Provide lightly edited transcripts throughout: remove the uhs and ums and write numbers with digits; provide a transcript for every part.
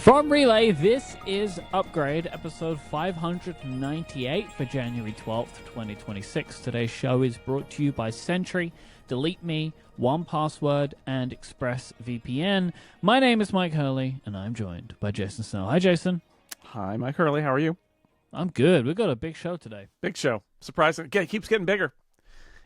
From Relay, this is Upgrade, episode 598 for January 12th, 2026. Today's show is brought to you by Sentry, Delete Me, 1Password, and ExpressVPN. My name is Mike Hurley, and I'm joined by Jason Snell. Hi, Jason. Hi, Mike Hurley. How are you? I'm good. We've got a big show today. Big show. Surprising. It keeps getting bigger.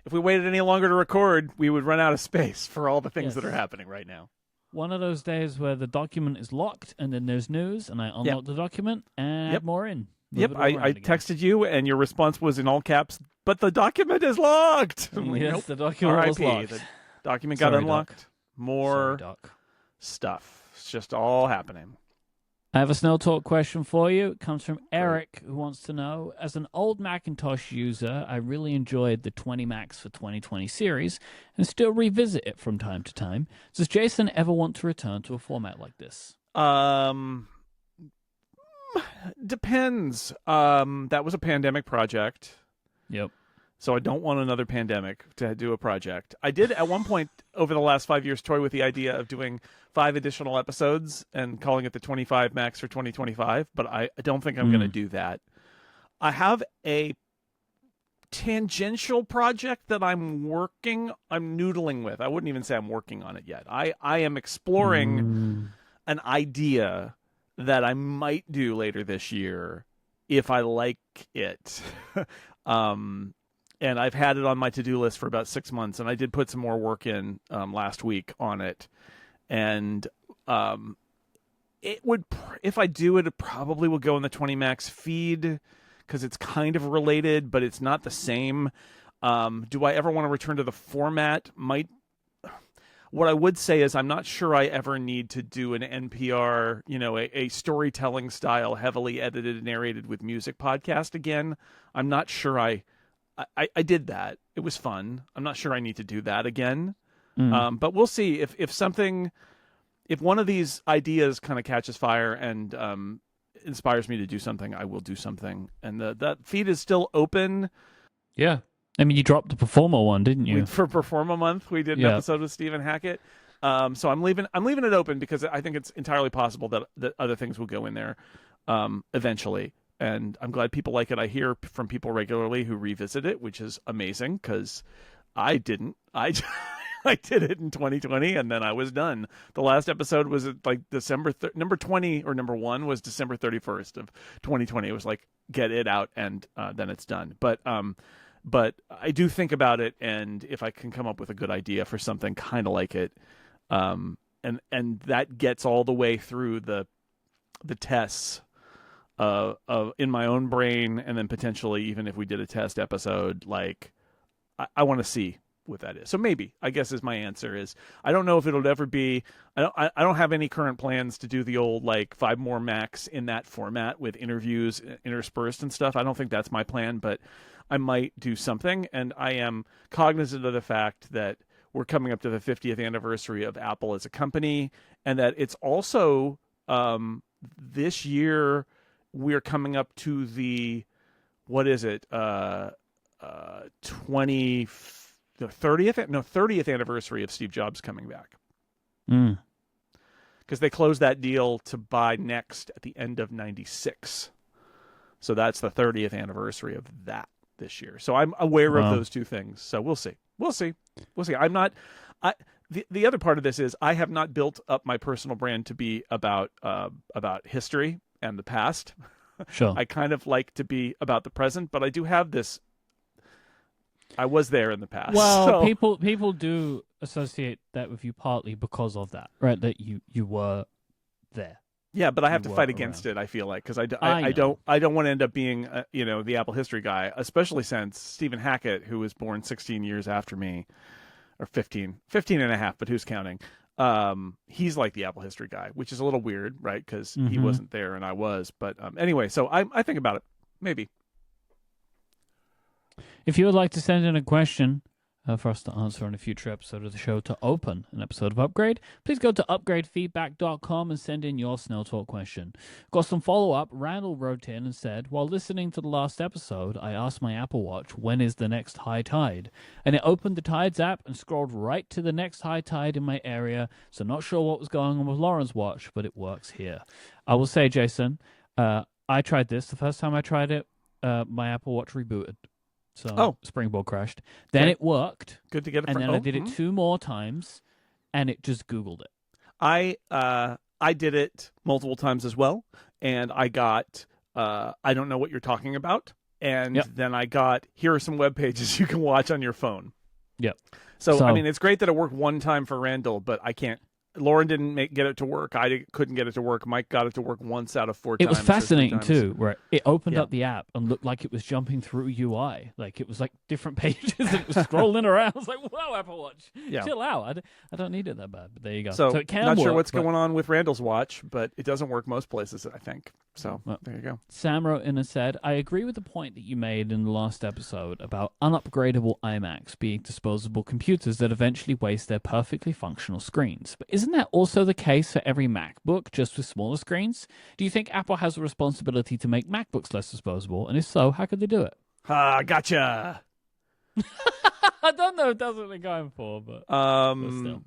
If we waited any longer to record, we would run out of space for all the things that are happening right now. One of those days where the document is locked and then there's news and I unlock the document and add more in. I texted you and your response was in all caps, but the document is locked. Yes, the document was locked. The document got unlocked. Doc. More stuff. It's just all happening. I have a Snell Talk question for you. It comes from Eric, who wants to know, as an old Macintosh user, I really enjoyed the 20 Macs for 2020 series and still revisit it from time to time. Does Jason ever want to return to a format like this? Depends. That was a pandemic project. Yep. So I don't want another pandemic to do a project. I did at one point over the last 5 years toy with the idea of doing 5 additional episodes and calling it the 25 Max for 2025, but I don't think I'm going to do that. I have a tangential project that I'm noodling with. I wouldn't even say I'm working on it yet. I am exploring an idea that I might do later this year if I like it. And I've had it on my to-do list for about 6 months, and I did put some more work in last week on it. And it would, if I do it, it probably will go in the 20 Max feed because it's kind of related, but it's not the same. Do I ever want to return to the format? What I would say is I'm not sure I ever need to do an NPR, a storytelling style, heavily edited, narrated with music podcast again. I'm not sure I did that. It was fun. I'm not sure I need to do that again. But we'll see if one of these ideas kind of catches fire and inspires me to do something, I will do something. And that feed is still open. Yeah. I mean, you dropped the Performer one, didn't you? For Performa Month, we did an episode with Stephen Hackett. So I'm leaving it open because I think it's entirely possible that other things will go in there eventually. And I'm glad people like it. I hear from people regularly who revisit it, which is amazing because I didn't. I did it in 2020 and then I was done. The last episode was like number 20 or number 1 was December 31st of 2020. It was like, get it out and then it's done. But I do think about it, and if I can come up with a good idea for something kind of like it, and that gets all the way through the tests in my own brain, and then potentially even if we did a test episode, like I want to see what that is. So maybe, I guess, is my answer. Is I don't know if it'll ever be. I don't have any current plans to do the old like 5 more Macs in that format with interviews interspersed and stuff. I don't think that's my plan, but I might do something. And I am cognizant of the fact that we're coming up to the 50th anniversary of Apple as a company, and that it's also this year we're coming up to the 30th anniversary of Steve Jobs coming back. Because they closed that deal to buy Next at the end of 96. So that's the 30th anniversary of that this year. So I'm aware of those two things. So we'll see. I'm not. The other part of this is I have not built up my personal brand to be about history and the past. Sure. I kind of like to be about the present, but I do have this. I was there in the past. Well, people do associate that with you partly because of that, right? That you were there. Yeah, but I have to fight against it. I feel like because I don't want to end up being the Apple history guy, especially since Stephen Hackett, who was born 16 years after me, or 15 and a half, but who's counting? He's like the Apple history guy, which is a little weird, right? Because he wasn't there and I was. But anyway, so I think about it. Maybe. If you would like to send in a question, for us to answer on a future episode of the show to open an episode of Upgrade, please go to upgradefeedback.com and send in your Snell Talk question. Got some follow-up. Randall wrote in and said, while listening to the last episode, I asked my Apple Watch, when is the next high tide? And it opened the Tides app and scrolled right to the next high tide in my area, so not sure what was going on with Lauren's watch, but it works here. I will say, Jason, I tried this. The first time I tried it, my Apple Watch rebooted. So Springboard crashed. Then it worked. Good to get it. And then I did it 2 more times, and it just Googled it. I did it multiple times as well, and I got I don't know what you're talking about, and then I got, here are some web pages you can watch on your phone. Yep. So I mean, it's great that it worked one time for Randall, but I can't. Lauren didn't get it to work. I couldn't get it to work. Mike got it to work once out of 4 times. It was fascinating too, where it opened up the app and looked like it was jumping through UI. Like it was like different pages and it was scrolling around. I was like, "Whoa, Apple Watch, chill out. I don't need it that bad." But there you go. So it can not work, sure what's going on with Randall's watch, but it doesn't work most places, I think. So there you go. Sam wrote in and said, I agree with the point that you made in the last episode about unupgradable iMacs being disposable computers that eventually waste their perfectly functional screens. But isn't that also the case for every MacBook, just with smaller screens? Do you think Apple has a responsibility to make MacBooks less disposable? And if so, how could they do it? Gotcha. I don't know if that's what they're going for, but still.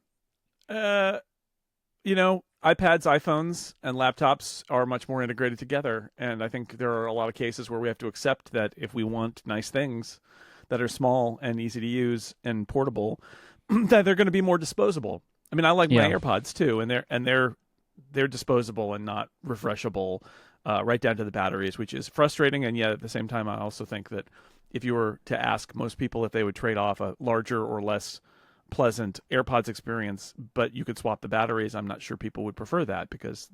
You know, iPads, iPhones, and laptops are much more integrated together, and I think there are a lot of cases where we have to accept that if we want nice things that are small and easy to use and portable, that they're going to be more disposable. I mean, I like my AirPods too, and they're disposable and not refreshable, right down to the batteries, which is frustrating. And yet at the same time, I also think that if you were to ask most people if they would trade off a larger or less pleasant AirPods experience, but you could swap the batteries, I'm not sure people would prefer that, because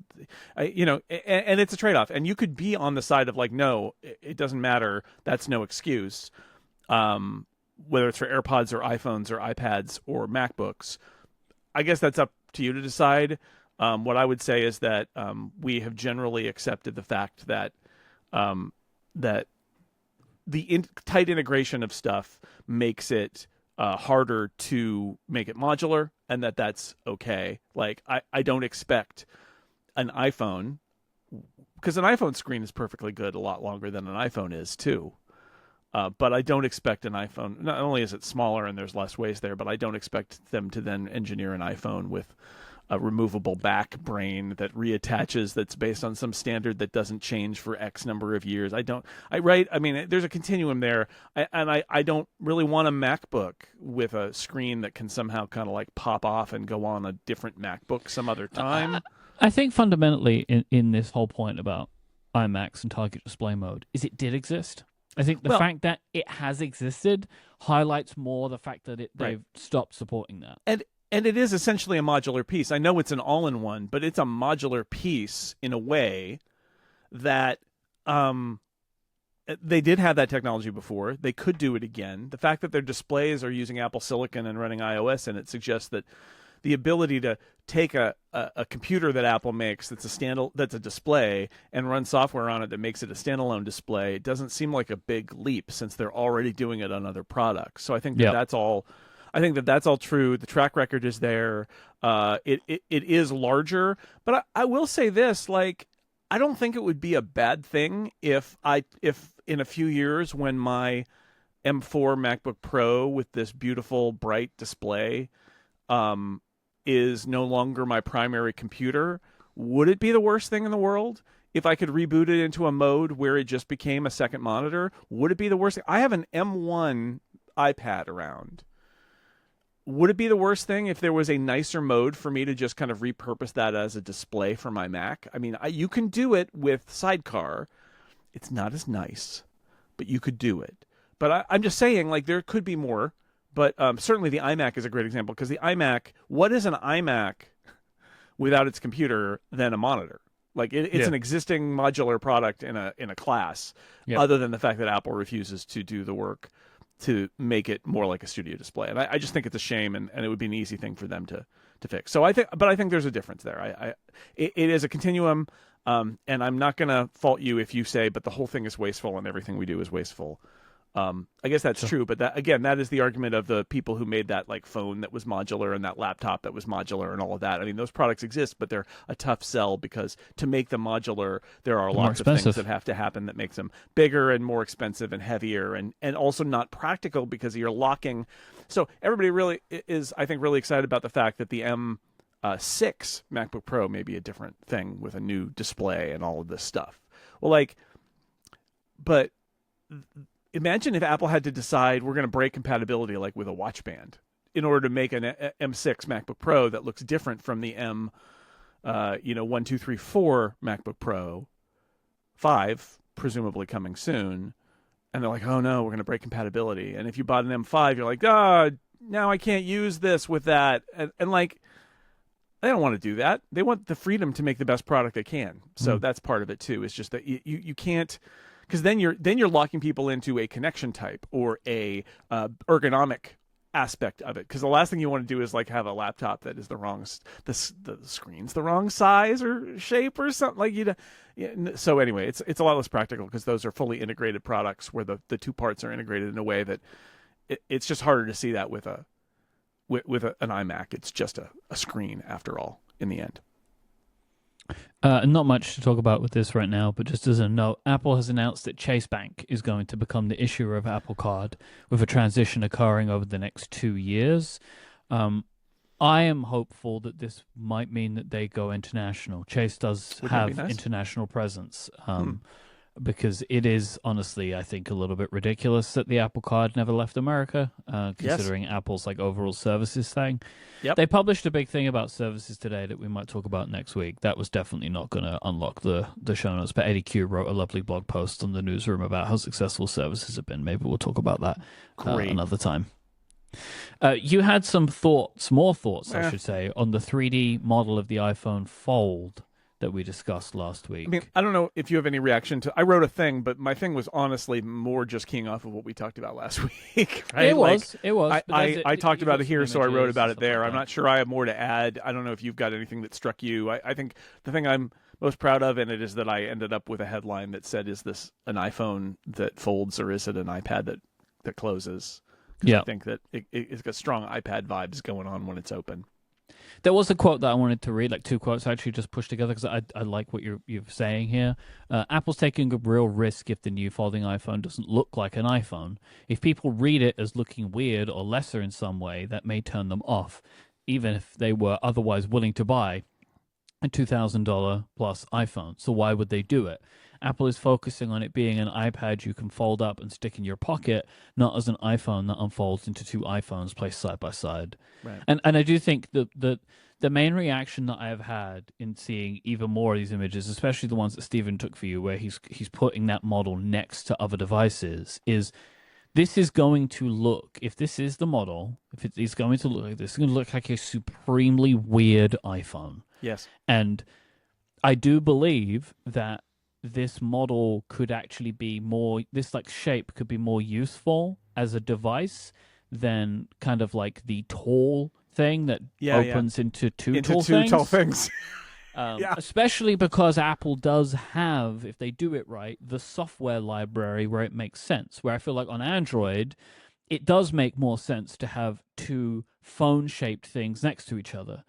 and it's a trade-off, and you could be on the side of like, no, it doesn't matter, that's no excuse, whether it's for AirPods or iPhones or iPads or MacBooks. I guess that's up to you to decide. What I would say is that we have generally accepted the fact that that the tight integration of stuff makes it harder to make it modular, and that's okay. Like, I don't expect an iPhone, because an iPhone screen is perfectly good, a lot longer than an iPhone is too. But I don't expect an iPhone, not only is it smaller and there's less waste there, but I don't expect them to then engineer an iPhone with a removable back brain that reattaches, that's based on some standard that doesn't change for X number of years. I mean, there's a continuum there. I don't really want a MacBook with a screen that can somehow kind of like pop off and go on a different MacBook some other time. I think fundamentally in this whole point about iMacs and target display mode is it did exist. I think the fact that it has existed highlights more the fact that they've stopped supporting that. And it is essentially a modular piece. I know it's an all-in-one, but it's a modular piece in a way that they did have that technology before. They could do it again. The fact that their displays are using Apple Silicon and running iOS in it suggests that the ability to take a computer that Apple makes that's a display and run software on it that makes it a standalone display, it doesn't seem like a big leap, since they're already doing it on other products. So I think that's all. I think that's all true. The track record is there. It is larger, but I will say this: like, I don't think it would be a bad thing if in a few years, when my M4 MacBook Pro with this beautiful bright display is no longer my primary computer, would it be the worst thing in the world if I could reboot it into a mode where it just became a second monitor? Would it be the worst thing? I have an M1 iPad around. Would it be the worst thing if there was a nicer mode for me to just kind of repurpose that as a display for my Mac? I mean, you can do it with Sidecar. It's not as nice, but you could do it. But I'm just saying, like, there could be more. But certainly the iMac is a great example, because the iMac, what is an iMac without its computer than a monitor? Like, it's an existing modular product in a class, other than the fact that Apple refuses to do the work to make it more like a studio display. And I just think it's a shame, and it would be an easy thing for them to fix. So I think there's a difference there. It is a continuum, and I'm not going to fault you if you say, but the whole thing is wasteful and everything we do is wasteful. I guess that's true, but that is the argument of the people who made that like phone that was modular and that laptop that was modular and all of that. I mean, those products exist, but they're a tough sell because to make them modular, there are lots of things that have to happen that makes them bigger and more expensive and heavier and also not practical because you're locking. So everybody really is, I think, really excited about the fact that the M6 MacBook Pro may be a different thing with a new display and all of this stuff. Well, but imagine if Apple had to decide we're going to break compatibility like with a watch band in order to make an M6 MacBook Pro that looks different from the M, 1, 2, 3, 4 MacBook Pro 5, presumably coming soon. And they're like, oh no, we're going to break compatibility. And if you bought an M5, you're like, now I can't use this with that. And like, they don't want to do that. They want the freedom to make the best product they can. So that's part of it too. It's just that you can't, because then you're locking people into a connection type or a ergonomic aspect of it. Because the last thing you want to do is like have a laptop that is the screen's the wrong size or shape or something like So anyway, it's a lot less practical because those are fully integrated products where the two parts are integrated in a way that it's just harder to see that with an iMac. It's just a screen after all in the end. Not much to talk about with this right now, but just as a note, Apple has announced that Chase Bank is going to become the issuer of Apple Card, with a transition occurring over the next 2 years. I am hopeful that this might mean that they go international. Chase does have international presence, because it is honestly, I think, a little bit ridiculous that the Apple Card never left America, considering Apple's like overall services thing. Yep. They published a big thing about services today that we might talk about next week. That was definitely not going to unlock the show notes, but Eddie Q wrote a lovely blog post on the newsroom about how successful services have been. Maybe we'll talk about that another time. You had more thoughts, I should say, on the 3D model of the iPhone Fold that we discussed last week. I mean, I don't know if you have any reaction to. I wrote a thing, but my thing was honestly more just keying off of what we talked about last week. Right? It was. I talked about it here, so I wrote about it there. I'm not sure I have more to add. I don't know if you've got anything that struck you. I think the thing I'm most proud of in it is that I ended up with a headline that said, "Is this an iPhone that folds, or is it an iPad that closes?" I think that it's got strong iPad vibes going on when it's open. There was a quote that I wanted to read, like two quotes actually just pushed together, because I like what you're saying here. Apple's taking a real risk if the new folding iPhone doesn't look like an iPhone. If people read it as looking weird or lesser in some way, that may turn them off, even if they were otherwise willing to buy a $2,000 plus iPhone. So why would they do it? Apple is focusing on it being an iPad you can fold up and stick in your pocket, not as an iPhone that unfolds into two iPhones placed side by side. Right. And I do think the main reaction that I have had in seeing even more of these images, especially the ones that Stephen took for you, where he's putting that model next to other devices, is this is going to look, if this is the model, if it is going to look like this, it's going to look like a supremely weird iPhone. Yes. And I do believe that this model could actually be more, this like shape could be more useful as a device than kind of like the tall thing that opens into two tall things. Especially because Apple does have, if they do it right, the software library where it makes sense. Where I feel like on Android, it does make more sense to have two phone-shaped things next to each other.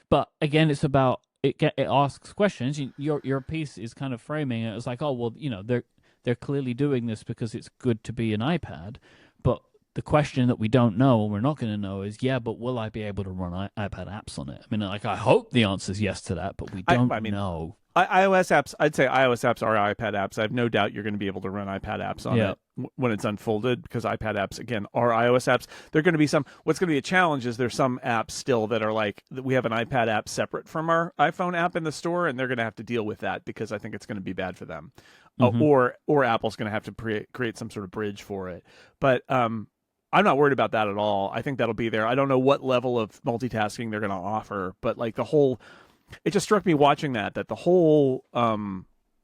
But again, it's about it asks questions. Your piece is kind of framing it as like, oh well, they're clearly doing this because it's good to be an iPad. But the question that we don't know, and we're not going to know, is but will I be able to run iPad apps on it? I mean, like I hope the answer is yes to that, but we don't know. iOS apps, I'd say iOS apps are iPad apps. I have no doubt you're going to be able to run iPad apps on it when it's unfolded, because iPad apps, again, are iOS apps. There are going to be what's going to be a challenge is there's some apps still that are like, we have an iPad app separate from our iPhone app in the store, and they're going to have to deal with that because I think it's going to be bad for them. Or Apple's going to have to create some sort of bridge for it. But I'm not worried about that at all. I think that'll be there. I don't know what level of multitasking they're going to offer, but like it just struck me watching that the whole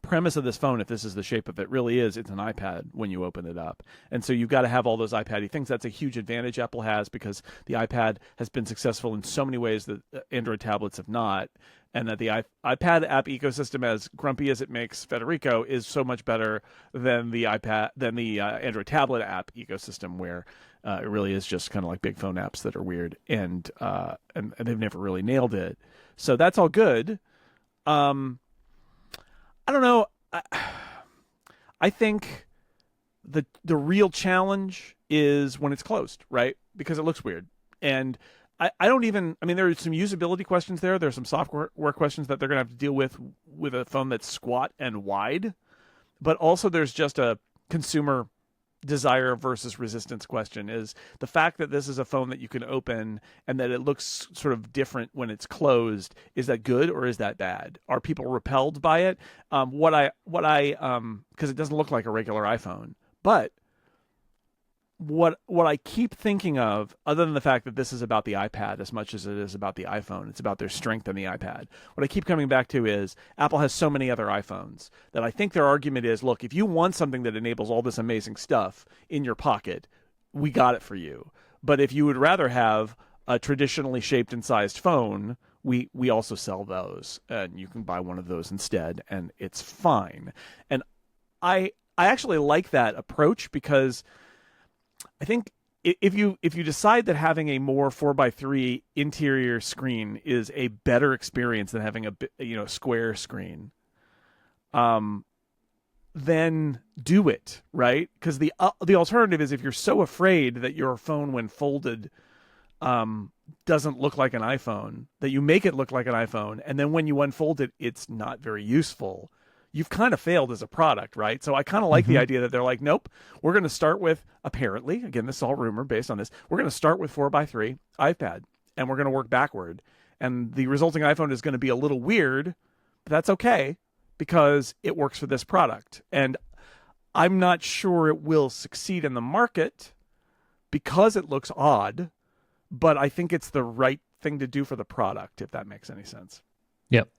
premise of this phone, if this is the shape of it, really is it's an iPad when you open it up. And so you've got to have all those iPad-y things. That's a huge advantage Apple has because the iPad has been successful in so many ways that Android tablets have not. And that the iPad app ecosystem, as grumpy as it makes Federico, is so much better than the Android tablet app ecosystem, where it really is just kind of like big phone apps that are weird, and they've never really nailed it. So that's all good. I don't know. I think the real challenge is when it's closed, right? Because it looks weird, and I don't even. I mean, there are some usability questions there. There's some software questions that they're going to have to deal with a phone that's squat and wide, but also there's just a consumer desire versus resistance question. Is the fact that this is a phone that you can open and that it looks sort of different when it's closed, is that good or is that bad? Are people repelled by it? Because it doesn't look like a regular iPhone, but what I keep thinking of, other than the fact that this is about the iPad as much as it is about the iPhone, it's about their strength in the iPad. What I keep coming back to is Apple has so many other iPhones that I think their argument is, look, if you want something that enables all this amazing stuff in your pocket, we got it for you. But if you would rather have a traditionally shaped and sized phone, we also sell those, and you can buy one of those instead, and it's fine. And I actually like that approach because I think if you decide that having a more 4:3 interior screen is a better experience than having a square screen, then do it, right? Because the alternative is if you're so afraid that your phone when folded doesn't look like an iPhone, that you make it look like an iPhone, and then when you unfold it, it's not very useful. You've kind of failed as a product, right? So I kind of like the idea that they're like, nope, we're going to start with, apparently, again, this is all rumor based on this, we're going to start with 4:3 iPad, and we're going to work backward. And the resulting iPhone is going to be a little weird, but that's okay, because it works for this product. And I'm not sure it will succeed in the market because it looks odd, but I think it's the right thing to do for the product, if that makes any sense. Yep.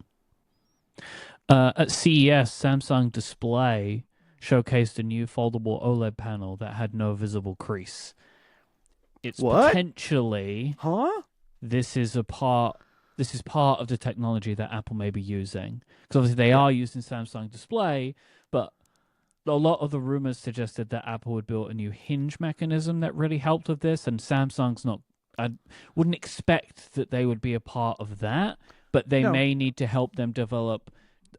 At CES, Samsung Display showcased a new foldable OLED panel that had no visible crease. It's potentially... Huh? This is part of the technology that Apple may be using. Because obviously they are using Samsung Display, but a lot of the rumors suggested that Apple would build a new hinge mechanism that really helped with this, and Samsung's not... I wouldn't expect that they would be a part of that, but they may need to help them develop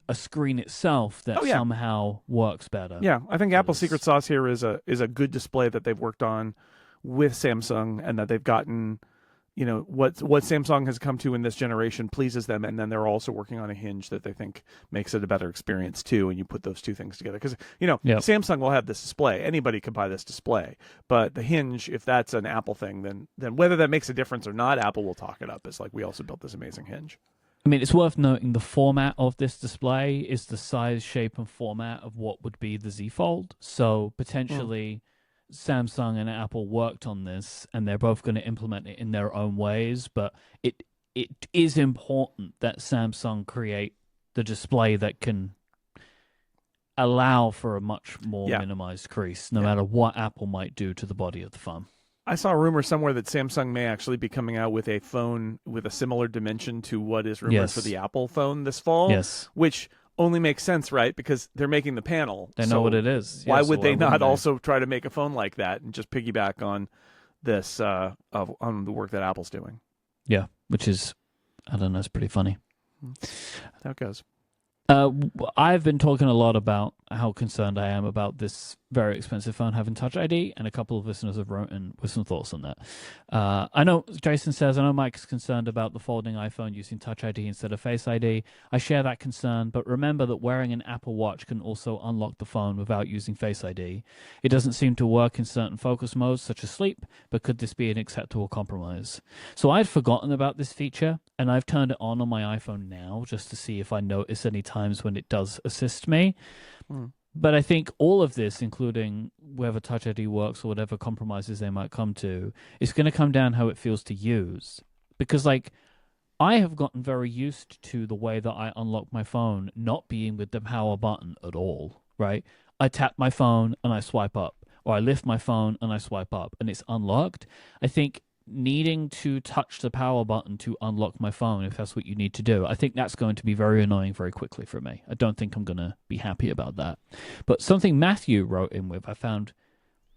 a screen itself that somehow works better. Yeah, I think Apple's secret sauce here is a good display that they've worked on with Samsung, and that they've gotten, what Samsung has come to in this generation pleases them, and then they're also working on a hinge that they think makes it a better experience too. And you put those two things together because Samsung will have this display. Anybody could buy this display, but the hinge, if that's an Apple thing, then whether that makes a difference or not, Apple will talk it up as like, we also built this amazing hinge. I mean, it's worth noting the format of this display is the size, shape, and format of what would be the Z Fold. So potentially Samsung and Apple worked on this, and they're both going to implement it in their own ways. But it is important that Samsung create the display that can allow for a much more minimized crease, no matter what Apple might do to the body of the phone. I saw a rumor somewhere that Samsung may actually be coming out with a phone with a similar dimension to what is rumored for the Apple phone this fall. Yes. Which only makes sense, right? Because they're making the panel. They know what it is. Why would they not also try to make a phone like that and just piggyback on this, on the work that Apple's doing? Yeah, which is, I don't know, it's pretty funny. That's how it goes. I've been talking a lot about how concerned I am about this very expensive phone having Touch ID, and a couple of listeners have written with some thoughts on that. I know Jason says, I know Mike's concerned about the folding iPhone using Touch ID instead of Face ID. I share that concern, but remember that wearing an Apple Watch can also unlock the phone without using Face ID. It doesn't seem to work in certain focus modes, such as sleep, but could this be an acceptable compromise? So I'd forgotten about this feature, and I've turned it on my iPhone now just to see if I notice any times when it does assist me. But I think all of this, including whether Touch ID works or whatever compromises they might come to, is going to come down how it feels to use. Because, like, I have gotten very used to the way that I unlock my phone not being with the power button at all, right? I tap my phone and I swipe up, or I lift my phone and I swipe up, and it's unlocked. I think needing to touch the power button to unlock my phone, if that's what you need to do, I think that's going to be very annoying very quickly for me. I don't think I'm going to be happy about that. But something Matthew wrote in with,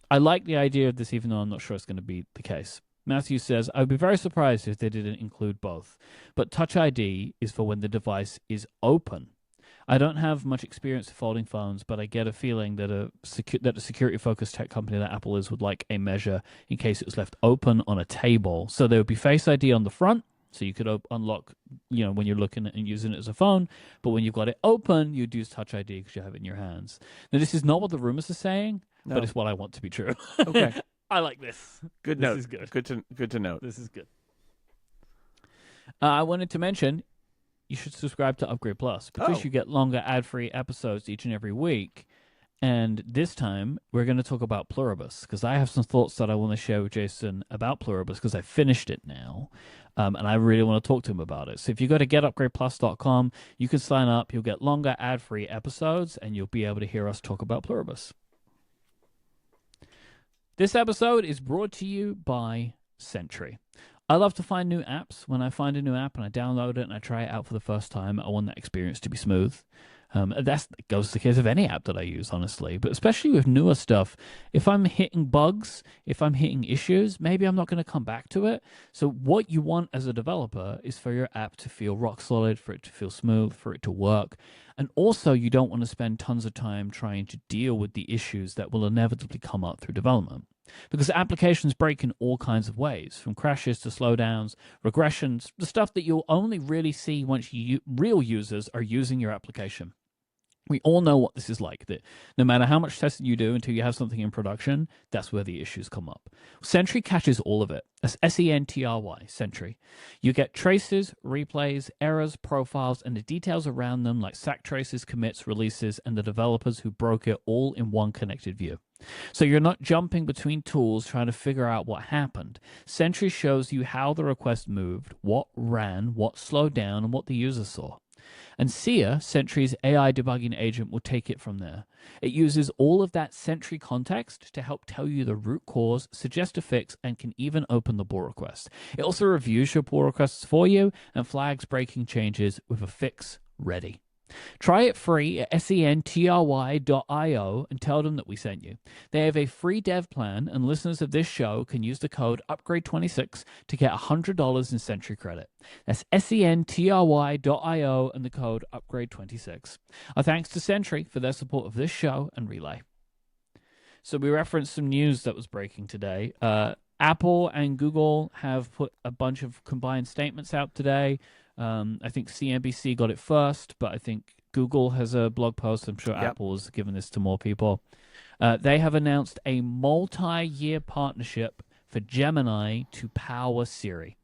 I like the idea of this, even though I'm not sure it's going to be the case. Matthew says, I would be very surprised if they didn't include both, but Touch ID is for when the device is open. I don't have much experience with folding phones, but I get a feeling that a security-focused tech company that Apple is would like a measure in case it was left open on a table. So there would be Face ID on the front, so you could unlock, when you're looking at and using it as a phone. But when you've got it open, you'd use Touch ID because you have it in your hands. Now, this is not what the rumors are saying, but it's what I want to be true. Okay. I like this. Good this note. Is good. Good to note. This is good. I wanted to mention you should subscribe to Upgrade Plus because you get longer ad-free episodes each and every week. And this time, we're going to talk about Pluribus because I have some thoughts that I want to share with Jason about Pluribus because I finished it now. And I really want to talk to him about it. So if you go to getupgradeplus.com, you can sign up. You'll get longer ad-free episodes, and you'll be able to hear us talk about Pluribus. This episode is brought to you by Sentry. I love to find new apps. When I find a new app and I download it and I try it out for the first time, I want that experience to be smooth. That goes to the case of any app that I use, honestly. But especially with newer stuff, if I'm hitting bugs, if I'm hitting issues, maybe I'm not going to come back to it. So what you want as a developer is for your app to feel rock solid, for it to feel smooth, for it to work. And also, you don't want to spend tons of time trying to deal with the issues that will inevitably come up through development. Because applications break in all kinds of ways, from crashes to slowdowns, regressions, the stuff that you'll only really see once real users are using your application. We all know what this is like, that no matter how much testing you do until you have something in production, that's where the issues come up. Sentry catches all of it. That's Sentry, Sentry. You get traces, replays, errors, profiles, and the details around them like stack traces, commits, releases, and the developers who broke it all in one connected view. So you're not jumping between tools trying to figure out what happened. Sentry shows you how the request moved, what ran, what slowed down, and what the user saw. And Sia, Sentry's AI debugging agent, will take it from there. It uses all of that Sentry context to help tell you the root cause, suggest a fix, and can even open the pull request. It also reviews your pull requests for you and flags breaking changes with a fix ready. Try it free at sentry.io and tell them that we sent you. They have a free dev plan, and listeners of this show can use the code UPGRADE26 to get $100 in Sentry credit. That's sentry.io and the code UPGRADE26. Our thanks to Sentry for their support of this show and Relay. So we referenced some news that was breaking today. Apple and Google have put a bunch of combined statements out today. I think CNBC got it first, but I think Google has a blog post. I'm sure Apple has given this to more people. They have announced a multi-year partnership for Gemini to power Siri.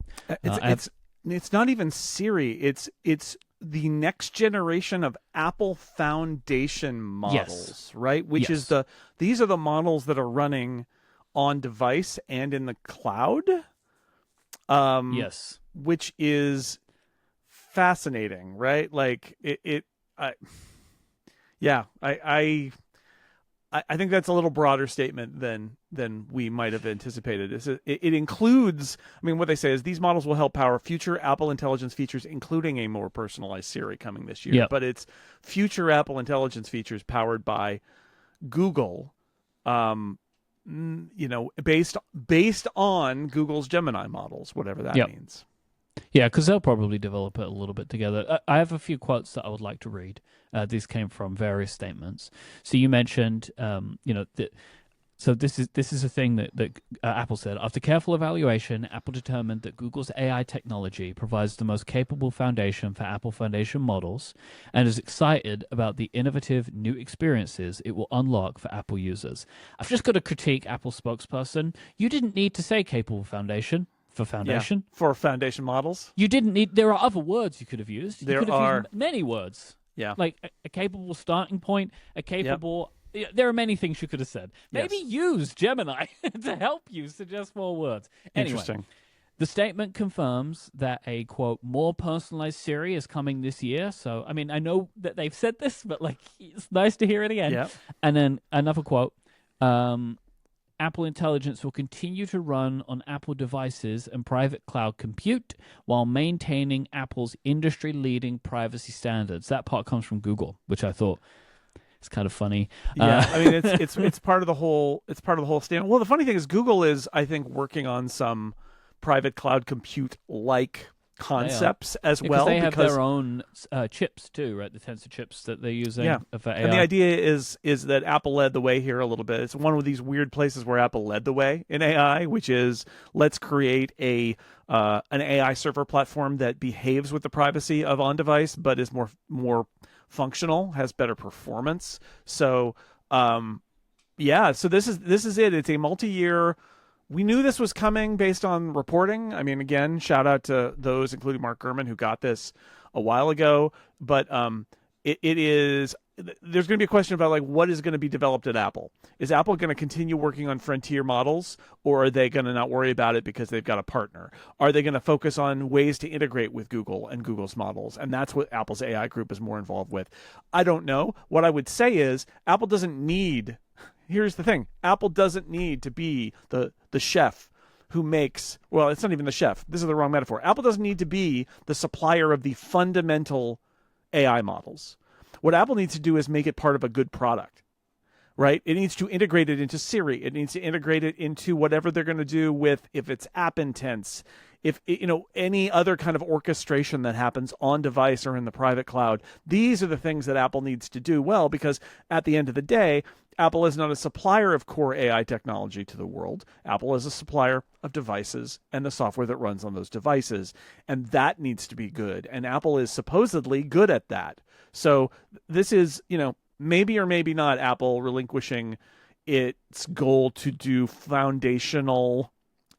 It's not even Siri. It's the next generation of Apple Foundation models, right? Which is these are the models that are running on device and in the cloud. Yes, which is fascinating, right? Like I think that's a little broader statement than we might have anticipated. It includes, I mean, what they say is these models will help power future Apple Intelligence features, including a more personalized Siri coming this year. Yep. But it's future Apple Intelligence features powered by Google, based on Google's Gemini models, whatever that means. Yeah, because they'll probably develop it a little bit together. I have a few quotes that I would like to read. These came from various statements. So you mentioned, so this is a thing that Apple said. After careful evaluation, Apple determined that Google's AI technology provides the most capable foundation for Apple Foundation models and is excited about the innovative new experiences it will unlock for Apple users. I've just got to critique Apple spokesperson. You didn't need to say capable foundation. For foundation? Yeah, for foundation models. You didn't need... There are other words you could have used. You could have used many words. Yeah. Like a capable starting point, a capable... Yep. There are many things you could have said. Maybe use Gemini to help you suggest more words. Anyway, interesting. The statement confirms that a, quote, more personalized Siri is coming this year. So, I mean, I know that they've said this, but, like, it's nice to hear it again. Yeah. And then another quote, Apple Intelligence will continue to run on Apple devices and private cloud compute while maintaining Apple's industry-leading privacy standards. That part comes from Google, which I thought is kind of funny. Yeah, I mean, it's part of the whole stand. Well, the funny thing is, Google is, I think, working on some private cloud compute like concepts as well, they have their own chips too, right? The Tensor chips that they're using for AI. And the idea is that Apple led the way here a little bit. It's one of these weird places where Apple led the way in AI, which is let's create an AI server platform that behaves with the privacy of on device, but is more functional, has better performance. So so this is it. It's a multi-year. We knew this was coming based on reporting. I mean, again, shout out to those, including Mark Gurman, who got this a while ago. But it is. There's going to be a question about, like, what is going to be developed at Apple. Is Apple going to continue working on frontier models, or are they going to not worry about it because they've got a partner? Are they going to focus on ways to integrate with Google and Google's models? And that's what Apple's AI group is more involved with. I don't know. What I would say is Apple doesn't need. Here's the thing. Apple doesn't need to be the chef who makes, well, it's not even the chef. This is the wrong metaphor. Apple doesn't need to be the supplier of the fundamental AI models. What Apple needs to do is make it part of a good product, right? It needs to integrate it into Siri. It needs to integrate it into whatever they're going to do with, if it's app intents, if, any other kind of orchestration that happens on device or in the private cloud. These are the things that Apple needs to do well, because at the end of the day, Apple is not a supplier of core AI technology to the world. Apple is a supplier of devices and the software that runs on those devices. And that needs to be good. And Apple is supposedly good at that. So this is, maybe or maybe not Apple relinquishing its goal to do foundational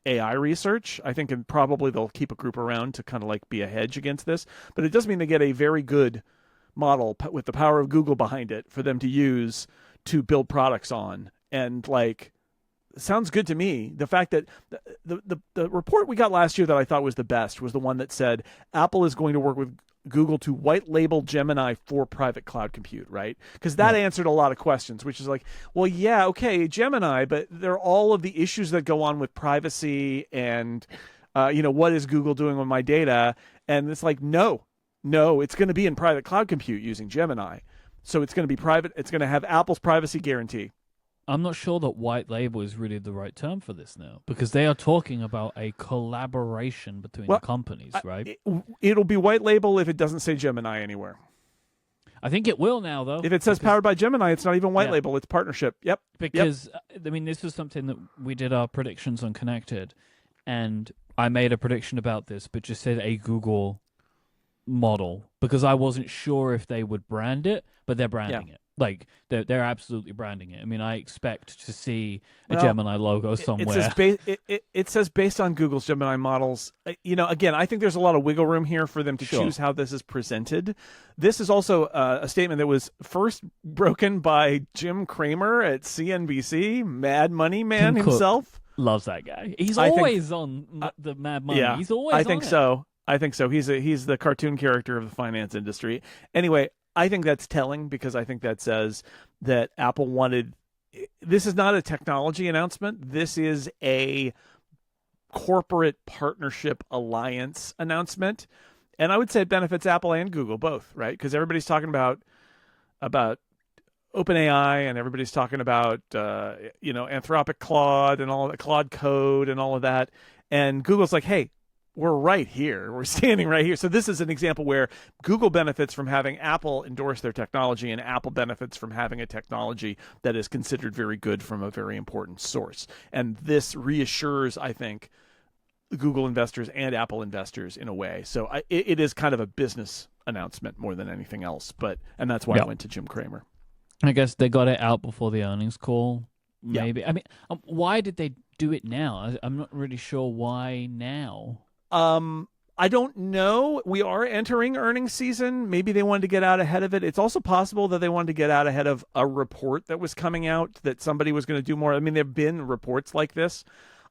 AI research. I think probably they'll keep a group around to kind of like be a hedge against this. But it does mean they get a very good model with the power of Google behind it for them to use to build products on. And like, sounds good to me. The fact that the report we got last year that I thought was the best was the one that said Apple is going to work with Google to white label Gemini for private cloud compute, right? Because that answered a lot of questions, which is like, well, yeah, okay, Gemini, but there are all of the issues that go on with privacy and, what is Google doing with my data? And it's like, no, it's going to be in private cloud compute using Gemini. So it's going to be private. It's going to have Apple's privacy guarantee. I'm not sure that white label is really the right term for this now, because they are talking about a collaboration between the companies, right? It'll be white label if it doesn't say Gemini anywhere. I think it will now, though. If it says powered by Gemini, it's not even white label. It's partnership. Yep. Because, I mean, this was something that we did our predictions on Connected, and I made a prediction about this, but just said a Google model, because I wasn't sure if they would brand it, but they're branding it. Like, they're absolutely branding it. I mean, I expect to see a Gemini logo somewhere. It says based on Google's Gemini models. Again, I think there's a lot of wiggle room here for them to choose how this is presented. This is also a statement that was first broken by Jim Cramer at CNBC, Mad Money Man himself. Loves that guy. He's always on the Mad Money. Yeah, he's always so. I think so. He's the cartoon character of the finance industry. Anyway, I think that's telling, because I think that says that Apple wanted. This is not a technology announcement. This is a corporate partnership alliance announcement, and I would say it benefits Apple and Google both, right? Because everybody's talking about OpenAI, and everybody's talking about Anthropic Claude and all of that, Claude Code and all of that, and Google's like, hey, we're right here. We're standing right here. So this is an example where Google benefits from having Apple endorse their technology, and Apple benefits from having a technology that is considered very good from a very important source. And this reassures, I think, Google investors and Apple investors in a way. So it is kind of a business announcement more than anything else. And that's why I went to Jim Cramer. I guess they got it out before the earnings call. Maybe. I mean, why did they do it now? I'm not really sure why now. I don't know. We are entering earnings season. Maybe they wanted to get out ahead of it. It's also possible that they wanted to get out ahead of a report that was coming out that somebody was going to do more. I mean, there have been reports like this.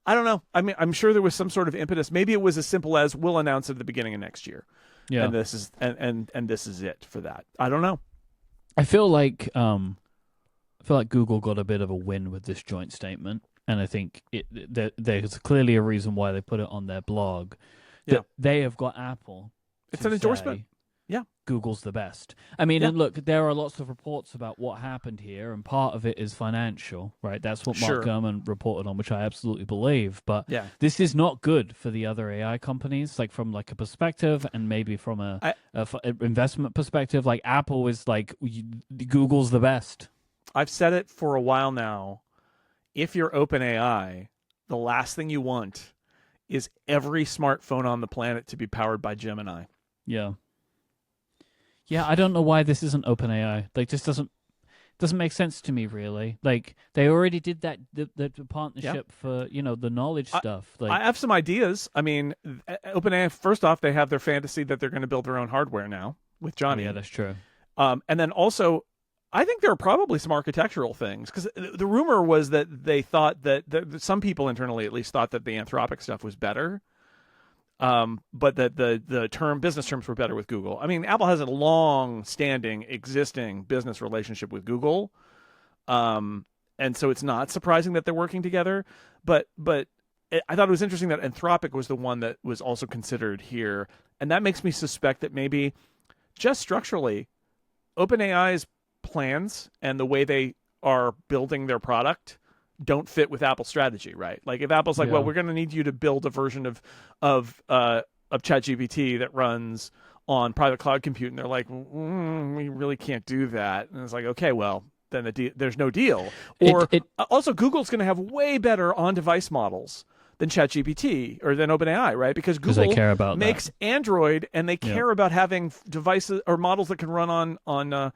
I don't know. I mean, I'm sure there was some sort of impetus. Maybe it was as simple as we'll announce it at the beginning of next year. Yeah. And this is and this is it for that. I don't know. I feel like Google got a bit of a win with this joint statement, and I think there's clearly a reason why they put it on their blog. That they have got Apple. It's an endorsement. Yeah. Google's the best. I mean, Yeah. and look, there are lots of reports about what happened here, and part of it is financial, right? That's what Mark Gurman reported on, which I absolutely believe. But this is not good for the other AI companies, like from like a perspective, and maybe from a investment perspective. Like Apple is like Google's the best. I've said it for a while now. If you're OpenAI, the last thing you want is every smartphone on the planet to be powered by Gemini. Yeah. Yeah, I don't know why this isn't OpenAI. Like, this doesn't make sense to me, really. Like, they already did that the partnership for the knowledge stuff. Like, I have some ideas. I mean, OpenAI. First off, they have their fantasy that they're going to build their own hardware now with Johnny. Yeah, that's true. And then also, I think there are probably some architectural things, because the rumor was that they thought that some people internally at least thought that the Anthropic stuff was better. But that the business terms were better with Google. I mean, Apple has a long-standing, existing business relationship with Google, and so it's not surprising that they're working together. But I thought it was interesting that Anthropic was the one that was also considered here, and that makes me suspect that maybe just structurally, OpenAI's plans and the way they are building their product don't fit with Apple's strategy, right? Like if Apple's like, well, we're going to need you to build a version of ChatGPT that runs on private cloud compute, and they're like, we really can't do that. And it's like, okay, well, then there's no deal. Or also, Google's going to have way better on-device models than ChatGPT or than OpenAI, right? Because Google they care about makes Android, and they care about having devices or models that can run on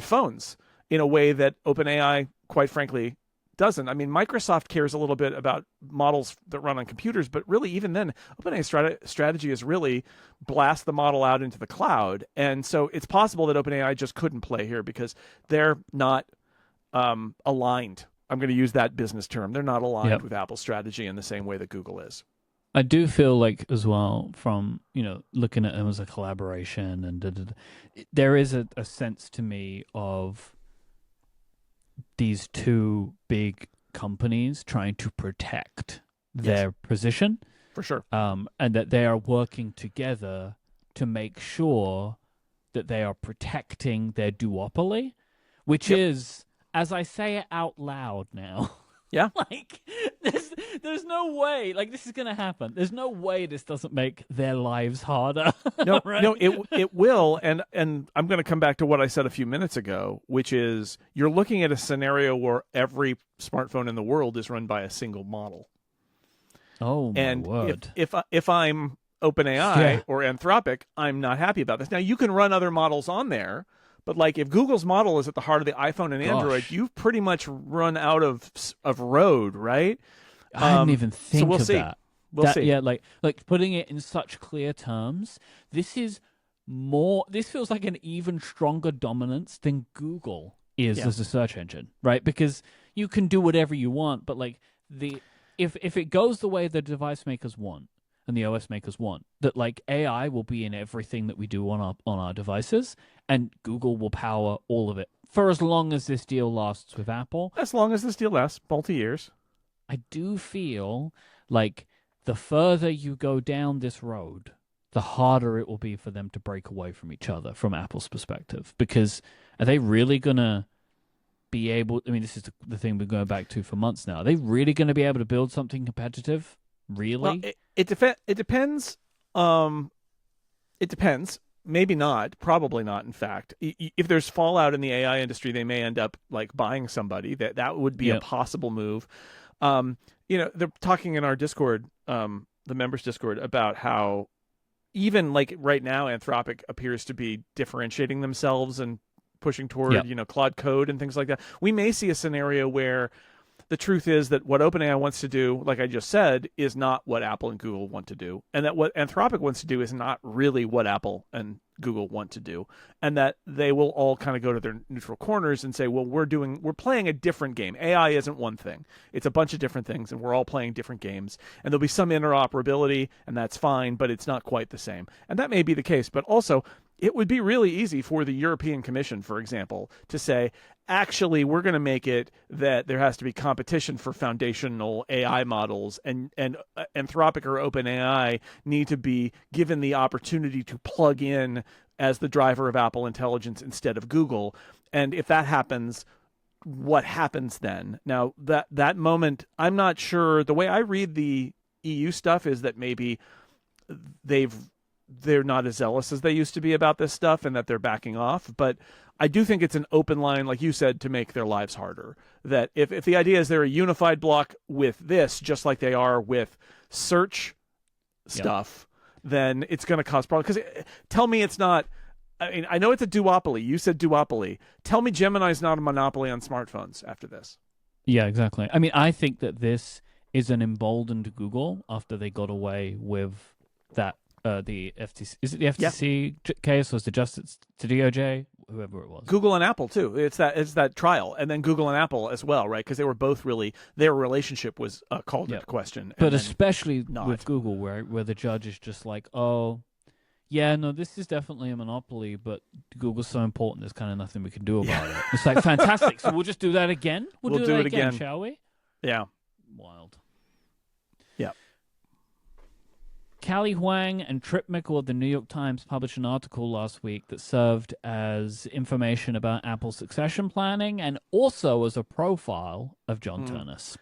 phones in a way that OpenAI, quite frankly, doesn't. I mean, Microsoft cares a little bit about models that run on computers, but really, even then, OpenAI's strategy is really blast the model out into the cloud. And so it's possible that OpenAI just couldn't play here because they're not aligned. I'm going to use that business term. They're not aligned with Apple's strategy in the same way that Google is. I do feel like, as well, from looking at them as a collaboration, and there is a sense to me of these two big companies trying to protect their position, for sure, and that they are working together to make sure that they are protecting their duopoly, which is, as I say it out loud now, like there's no way, like, this is gonna happen. There's no way this doesn't make their lives harder. No, right? No, it will, and I'm going to come back to what I said a few minutes ago, which is you're looking at a scenario where every smartphone in the world is run by a single model. Oh my word! If I'm OpenAI or Anthropic, I'm not happy about this. Now, you can run other models on there, but like if Google's model is at the heart of the iPhone and Android, you've pretty much run out of road, right? I didn't even think of that. We'll see. Yeah, like putting it in such clear terms. This feels like an even stronger dominance than Google is as a search engine, right? Because you can do whatever you want, but like if it goes the way the device makers want and the OS makers want, that like AI will be in everything that we do on our devices, and Google will power all of it for as long as this deal lasts with Apple. As long as this deal lasts, multi-years. I do feel like the further you go down this road, the harder it will be for them to break away from each other from Apple's perspective. Because are they really going to be able... I mean, this is the thing we're going back to for months now. Are they really going to be able to build something competitive? Really? Well, it depends. It depends. Maybe not. Probably not, in fact. If there's fallout in the AI industry, they may end up like buying somebody. That would be a possible move. They're talking in our Discord, the members Discord, about how even like right now, Anthropic appears to be differentiating themselves and pushing toward, Claude Code and things like that. We may see a scenario where the truth is that what OpenAI wants to do, like I just said, is not what Apple and Google want to do. And that what Anthropic wants to do is not really what Apple and Google want to do, and that they will all kind of go to their neutral corners and say, well, we're playing a different game. AI isn't one thing. It's a bunch of different things, and we're all playing different games. And there'll be some interoperability, and that's fine, but it's not quite the same. And that may be the case, but also it would be really easy for the European Commission, for example, to say, actually, we're going to make it that there has to be competition for foundational AI models, and Anthropic or OpenAI need to be given the opportunity to plug in as the driver of Apple Intelligence instead of Google. And if that happens, what happens then? Now, that moment, I'm not sure. The way I read the EU stuff is that maybe they're not as zealous as they used to be about this stuff and that they're backing off. But I do think it's an open line, like you said, to make their lives harder. That if the idea is they're a unified block with this, just like they are with search stuff, then it's going to cause problems. Because tell me it's not, I mean, I know it's a duopoly. You said duopoly. Tell me Gemini's not a monopoly on smartphones after this. Yeah, exactly. I mean, I think that this is an emboldened Google after they got away with that. The FTC, is it the FTC case, or was it Justice to DOJ, whoever it was? Google and Apple too. It's that trial, and then Google and Apple as well, right? Because they were both really, their relationship was called into question. But especially with Google, where the judge is just like, oh, yeah, no, this is definitely a monopoly, but Google's so important, there's kind of nothing we can do about it. It's like, fantastic. So we'll just do that again. We'll do it again, shall we? Yeah. Wild. Yeah. Callie Huang and Trip Mickle of the New York Times published an article last week that served as information about Apple's succession planning and also as a profile of John Ternus.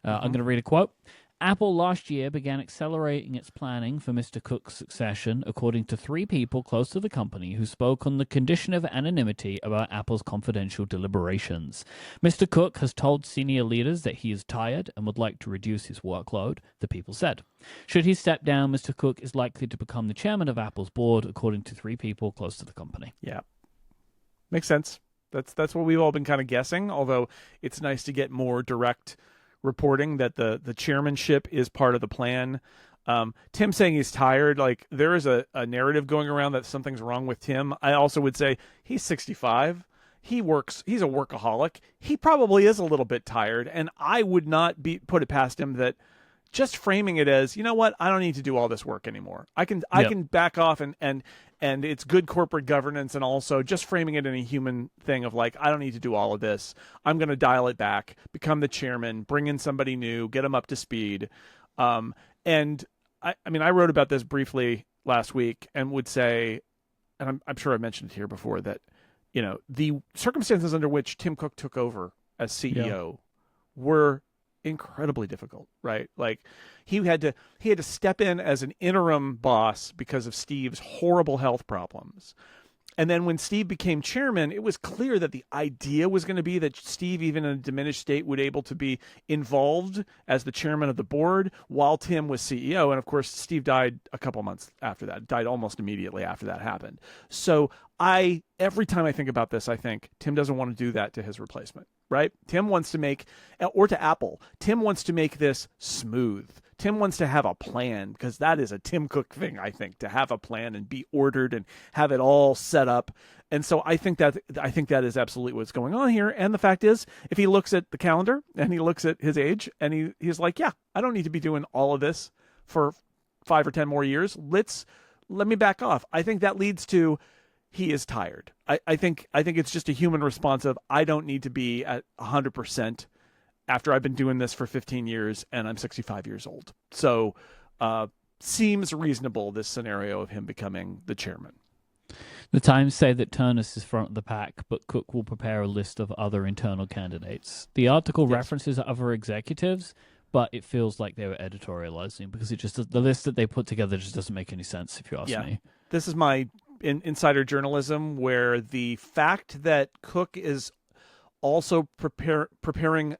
I'm going to read a quote. Apple last year began accelerating its planning for Mr. Cook's succession, according to 3 people close to the company who spoke on the condition of anonymity about Apple's confidential deliberations. Mr. Cook has told senior leaders that he is tired and would like to reduce his workload, the people said. Should he step down, Mr. Cook is likely to become the chairman of Apple's board, according to 3 people close to the company. Yeah. Makes sense. That's what we've all been kind of guessing, although it's nice to get more direct reporting that the chairmanship is part of the plan. Tim saying he's tired, like there is a narrative going around that something's wrong with Tim. I also would say he's 65. He's a workaholic. He probably is a little bit tired, and I would not put it past him that just framing it as, you know what, I don't need to do all this work anymore. I can back off and it's good corporate governance, and also just framing it in a human thing of like, I don't need to do all of this. I'm going to dial it back, become the chairman, bring in somebody new, get them up to speed. And I mean, I wrote about this briefly last week and would say, and I'm sure I mentioned it here before, that, you know, the circumstances under which Tim Cook took over as CEO were incredibly difficult, right? Like he had to step in as an interim boss because of Steve's horrible health problems. And then when Steve became chairman, it was clear that the idea was going to be that Steve, even in a diminished state, would able to be involved as the chairman of the board while Tim was CEO. And of course, Steve died a couple months after that, died almost immediately after that happened. So every time I think about this, I think Tim doesn't want to do that to his replacement, right? Tim wants to make, or to Apple, Tim wants to make this smooth. Tim wants to have a plan, because that is a Tim Cook thing, I think, to have a plan and be ordered and have it all set up. And so I think that is absolutely what's going on here. And the fact is, if he looks at the calendar and he looks at his age and he's like, yeah, I don't need to be doing all of this for 5 or 10 more years. Let me back off. I think that leads to, he is tired. I think it's just a human response of, I don't need to be at 100% after I've been doing this for 15 years and I'm 65 years old. So seems reasonable, this scenario of him becoming the chairman. The Times say that Ternus is front of the pack, but Cook will prepare a list of other internal candidates. The article references other executives, but it feels like they were editorializing, because the list that they put together just doesn't make any sense, if you ask me. This is my insider journalism, where the fact that Cook is also preparing,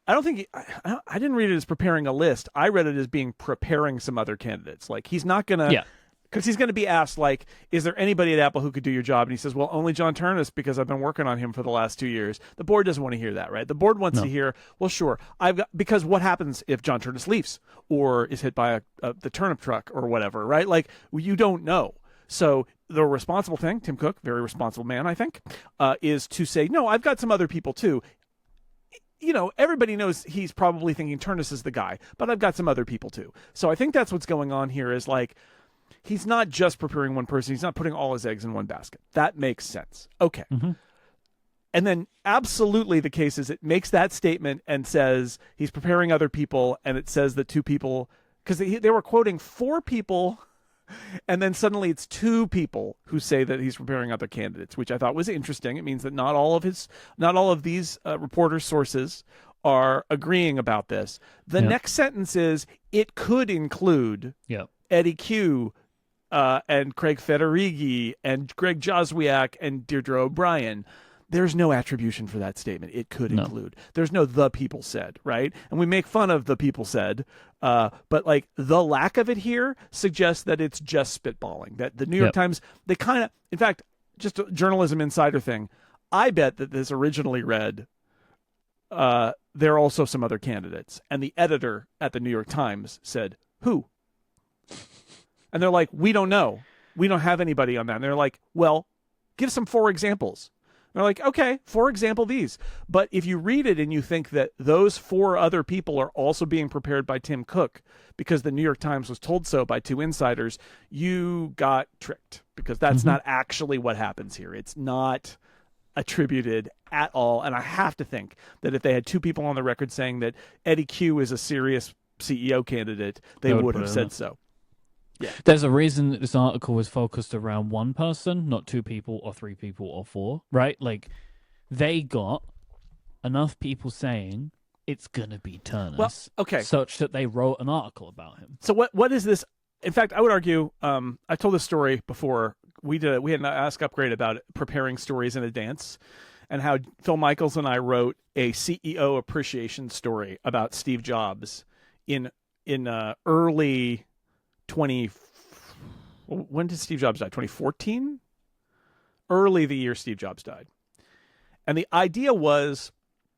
I didn't read it as preparing a list. I read it as preparing some other candidates. Like, he's not going to, because he's going to be asked, like, is there anybody at Apple who could do your job? And he says, well, only John Ternus, because I've been working on him for the last 2 years. The board doesn't want to hear that, right? The board wants to hear, well, sure, because what happens if John Ternus leaves or is hit by the turnip truck or whatever, right? Like, you don't know. So the responsible thing, Tim Cook, very responsible man, I think, is to say, no, I've got some other people too. Everybody knows he's probably thinking Ternus is the guy, but I've got some other people too. So I think that's what's going on here is like, he's not just preparing one person. He's not putting all his eggs in one basket. That makes sense. Okay. Mm-hmm. And then absolutely the case is it makes that statement and says he's preparing other people, and it says that 2 people, because they were quoting 4 people, and then suddenly it's 2 people who say that he's preparing other candidates, which I thought was interesting. It means that not all of these reporter sources are agreeing about this. The next sentence is it could include Eddie Q, and Craig Federighi and Greg Joswiak and Deirdre O'Brien. There's no attribution for that statement. It could include. There's no the people said, right? And we make fun of the people said, but like the lack of it here suggests that it's just spitballing. That the New York Times, they kind of, in fact, just a journalism insider thing, I bet that this originally read, there are also some other candidates. And the editor at the New York Times said, who? And they're like, we don't know. We don't have anybody on that. And they're like, well, give some 4 examples. They're like, okay, for example, these. But if you read it and you think that those 4 other people are also being prepared by Tim Cook because the New York Times was told so by 2 insiders, you got tricked, because that's not actually what happens here. It's not attributed at all. And I have to think that if they had 2 people on the record saying that Eddie Q is a serious CEO candidate, they would have said so. Yeah. There's a reason that this article was focused around 1 person, not 2 people or 3 people or 4, right? Like, they got enough people saying it's going to be Ternus, such that they wrote an article about him. So what is this? In fact, I would argue, I told this story before. We had an Ask Upgrade about preparing stories in advance, and how Phil Michaels and I wrote a CEO appreciation story about Steve Jobs in early... when did Steve Jobs die? 2014? Early the year Steve Jobs died. And the idea was...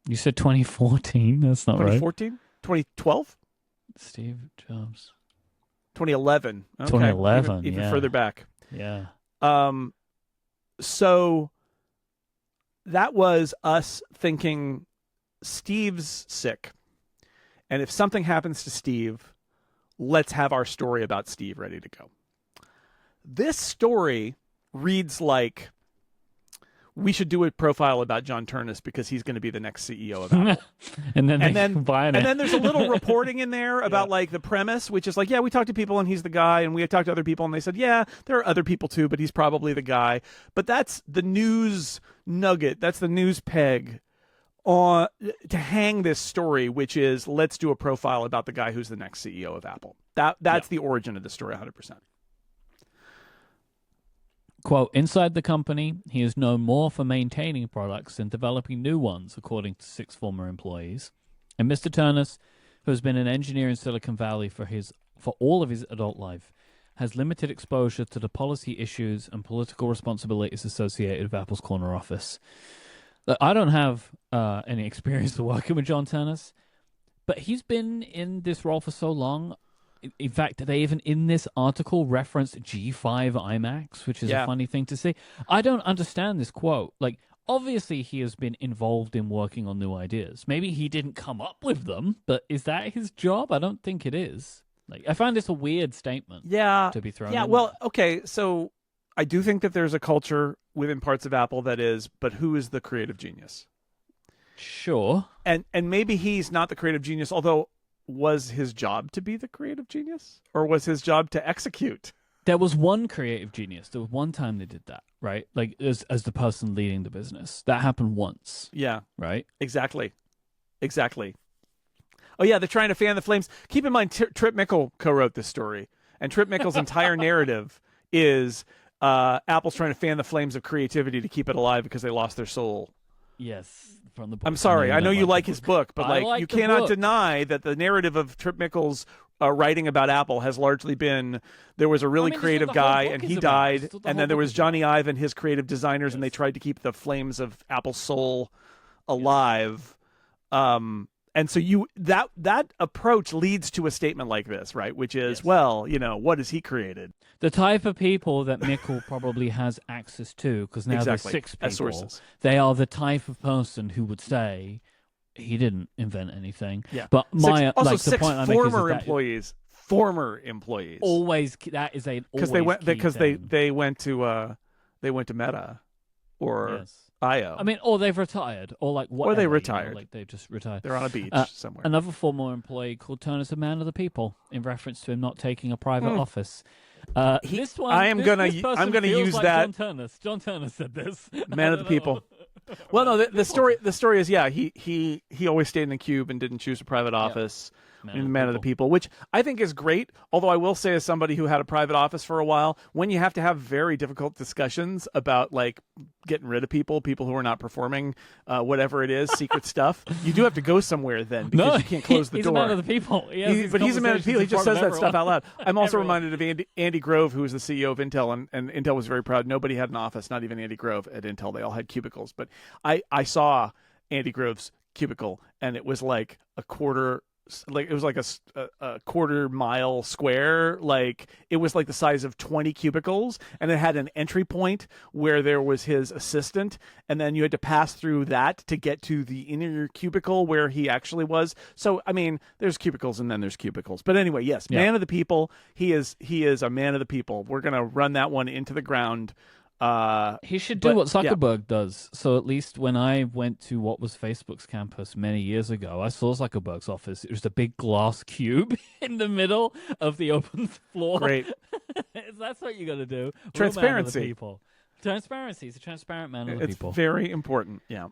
You said 2014? That's not 2014? Right. 2012? Steve Jobs. 2011. Okay. 2011, even further back. Yeah. So that was us thinking Steve's sick. And if something happens to Steve... let's have our story about Steve ready to go. This story reads like we should do a profile about John Ternus because he's going to be the next CEO of Apple. and then there's a little reporting in there about like the premise, which is like, yeah, we talked to people and he's the guy, and we talked to other people and they said, yeah, there are other people too, but he's probably the guy. But that's the news nugget. That's the news peg to hang this story, which is let's do a profile about the guy who's the next CEO of Apple. That's the origin of the story, 100%. Quote, inside the company, he is known more for maintaining products than developing new ones, according to 6 former employees. And Mr. Ternus, who has been an engineer in Silicon Valley for all of his adult life, has limited exposure to the policy issues and political responsibilities associated with Apple's corner office. I don't have any experience of working with John Ternus, but he's been in this role for so long. In fact, they even in this article referenced G5 iMacs, which is a funny thing to see. I don't understand this quote. Like, obviously he has been involved in working on new ideas. Maybe he didn't come up with them, but is that his job? I don't think it is. Like, I find this a weird statement to be thrown in. Well, okay, so I do think that there's a culture within parts of Apple that is, but who is the creative genius? Sure. And maybe he's not the creative genius, although was his job to be the creative genius? Or was his job to execute? There was one creative genius. There was one time they did that, right? Like, as the person leading the business. That happened once. Yeah. Right? Exactly. Oh, yeah, they're trying to fan the flames. Keep in mind, Trip Mickle co-wrote this story. And Trip Mickle's entire narrative is Apple's trying to fan the flames of creativity to keep it alive because they lost their soul. Yes. From the book. I'm sorry. I know you like his book, but like you cannot deny that the narrative of Trip Mickle's writing about Apple has largely been there was a really creative guy and he died, and then there was Johnny Ive and his creative designers, and they tried to keep the flames of Apple's soul alive. And so that approach leads to a statement like this, right? Which is, well, what has he created? The type of people that Mikkel probably has access to, because now there's 6 people. Sources. They are the type of person who would say he didn't invent anything. Yeah. But the point I make is that former employees. Always, that is a because they went to Meta or IO. I mean, or they've retired, or like whatever. Or they retired. Like they just retired. They're on a beach somewhere. Another former employee called Ternus a man of the people, in reference to him not taking a private office. This one, I'm gonna use like that. John Ternus said this. Man of the people. Well, no, the story is he always stayed in the cube and didn't choose a private office. Man of the people, which I think is great. Although I will say, as somebody who had a private office for a while, when you have to have very difficult discussions about like getting rid of people who are not performing, whatever it is, secret stuff, you do have to go somewhere then because you can't close the door. He's a man of the people. But he's a man of the people. He just says that stuff out loud. I'm also reminded of Andy Grove, who was the CEO of Intel, and Intel was very proud. Nobody had an office, not even Andy Grove at Intel. They all had cubicles. But I saw Andy Grove's cubicle, and it was like a quarter. Like it was like a quarter mile square. Like it was like the size of 20 cubicles, and it had an entry point where there was his assistant, and then you had to pass through that to get to the inner cubicle where he actually was. So I mean, there's cubicles and then there's cubicles. But anyway, yes, man of the people. He is a man of the people. We're gonna run that one into the ground. He should do what Zuckerberg does. So at least when I went to what was Facebook's campus many years ago, I saw Zuckerberg's office. It was a big glass cube in the middle of the open floor. Great. That's what you got to do. Transparency. Transparency. He's a transparent man of the people. It's very important. Yeah.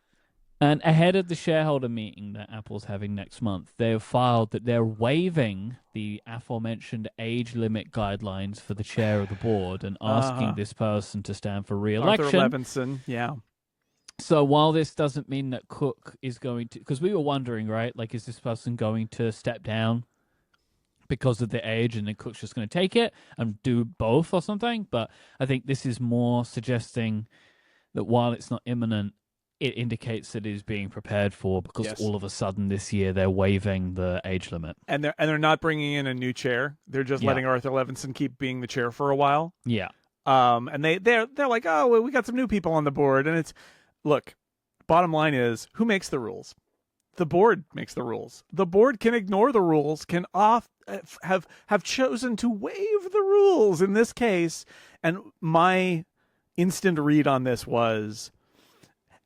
And ahead of the shareholder meeting that Apple's having next month, they have filed that they're waiving the aforementioned age limit guidelines for the chair of the board and asking this person to stand for re-election. Arthur Levinson, yeah. So while this doesn't mean that Cook is going to... Because we were wondering, right? Like, is this person going to step down because of the age and then Cook's just going to take it and do both or something? But I think this is more suggesting that while it's not imminent, it indicates that it is being prepared for because all of a sudden this year they're waiving the age limit. And they're not bringing in a new chair. They're just letting Arthur Levinson keep being the chair for a while. Yeah. And they're like, oh, well, we got some new people on the board. And it's, look, bottom line is, who makes the rules? The board makes the rules. The board can ignore the rules, can have chosen to waive the rules in this case. And my instant read on this was,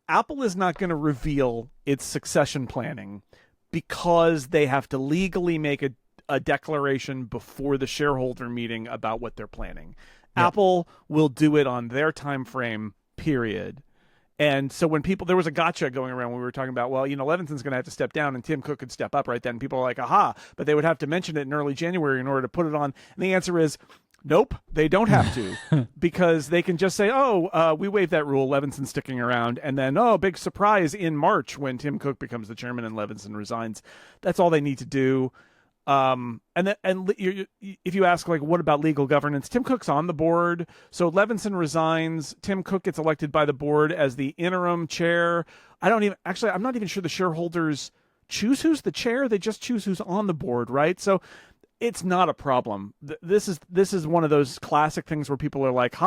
Apple is not going to reveal its succession planning because they have to legally make a declaration before the shareholder meeting about what they're planning. Yep. Apple will do it on their time frame, period. And so when there was a gotcha going around when we were talking about, well, Levinson's going to have to step down and Tim Cook could step up right then. People are like, aha, but they would have to mention it in early January in order to put it on. And the answer is, nope, they don't have to because they can just say, we waived that rule. Levinson's sticking around. And then, big surprise in March when Tim Cook becomes the chairman and Levinson resigns. That's all they need to do. If you ask, like, what about legal governance? Tim Cook's on the board. So Levinson resigns. Tim Cook gets elected by the board as the interim chair. I'm not even sure the shareholders choose who's the chair. They just choose who's on the board, right? So it's not a problem. This is one of those classic things where people are like,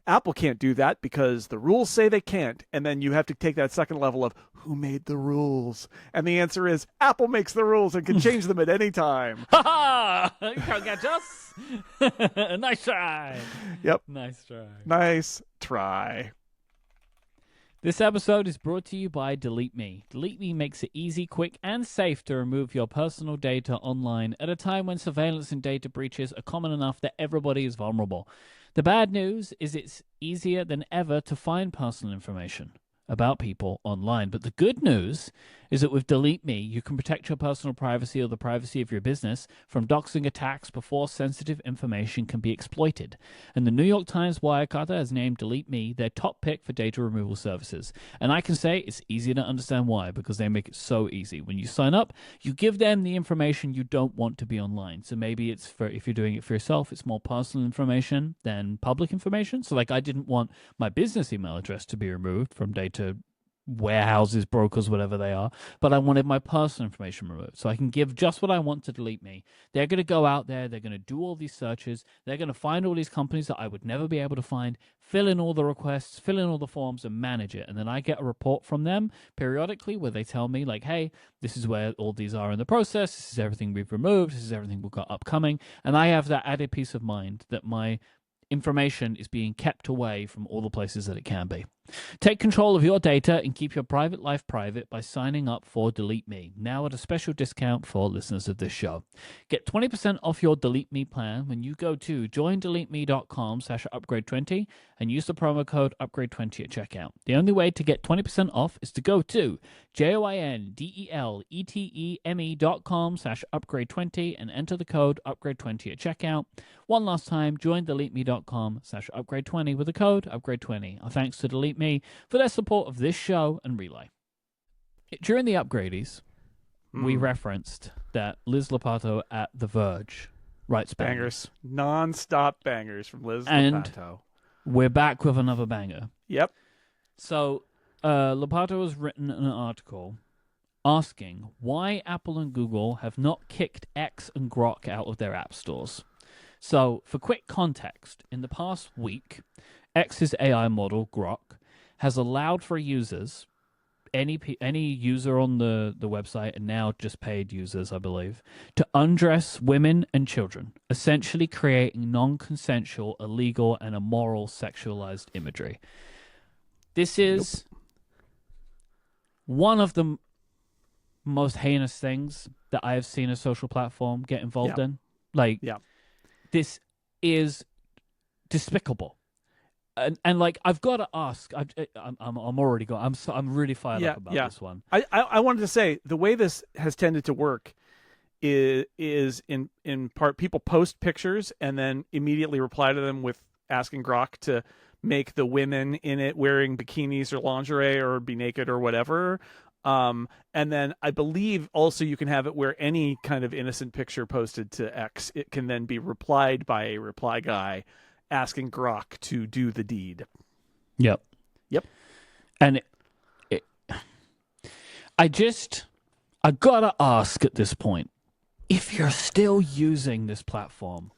Apple can't do that because the rules say they can't. And then you have to take that second level of who made the rules. And the answer is Apple makes the rules and can change them at any time. You can't catch us. Nice try. Yep. Nice try. Nice try. This episode is brought to you by Delete Me. Delete Me makes it easy, quick, and safe to remove your personal data online at a time when surveillance and data breaches are common enough that everybody is vulnerable. The bad news is it's easier than ever to find personal information about people online. But the good news is that with Delete Me, you can protect your personal privacy or the privacy of your business from doxing attacks before sensitive information can be exploited. And the New York Times Wirecutter has named Delete Me their top pick for data removal services. And I can say it's easy to understand why, because they make it so easy. When you sign up, you give them the information you don't want to be online. So maybe it's for, if you're doing it for yourself, it's more personal information than public information. So like I didn't want my business email address to be removed from data warehouses, brokers, whatever they are, but I wanted my personal information removed so I can give just what I want to delete me. They're going to go out there, they're going to do all these searches, they're going to find all these companies that I would never be able to find, fill in all the requests, fill in all the forms, and manage it. And then I get a report from them periodically where they tell me, like, hey, this is where all these are in the process, this is everything we've removed, this is everything we've got upcoming. And I have that added peace of mind that my information is being kept away from all the places that it can be. Take control of your data and keep your private life private by signing up for Delete Me, now at a special discount for listeners of this show. Get 20% off your Delete Me plan when you go to joindeleteme.com/upgrade20 and use the promo code upgrade20 at checkout. The only way to get 20% off is to go to joindeleteme.com/upgrade20 and enter the code upgrade20 at checkout. One last time, joindeleteme.com/upgrade20 with the code upgrade20. Our thanks to Delete Me for their support of this show and Relay. During the Upgradies, we referenced that Liz Lopato at The Verge writes bangers. Non-stop bangers from Liz and Lopato. We're back with another banger. Yep. So Lopato has written an article asking why Apple and Google have not kicked X and Grok out of their app stores. So, for quick context, in the past week, X's AI model, Grok, has allowed for users, any user on the website, and now just paid users, I believe, to undress women and children, essentially creating non-consensual, illegal, and immoral sexualized imagery. This is one of the most heinous things that I have seen a social platform get involved in. Like, this is despicable. And like, I've got to ask. I'm already going. I'm really fired up about this one. I wanted to say the way this has tended to work is in part people post pictures and then immediately reply to them with asking Grok to make the women in it wearing bikinis or lingerie or be naked or whatever. And then I believe also you can have it where any kind of innocent picture posted to X, it can then be replied by a reply guy asking Grok to do the deed. Yep. And I gotta ask at this point, if you're still using this platform,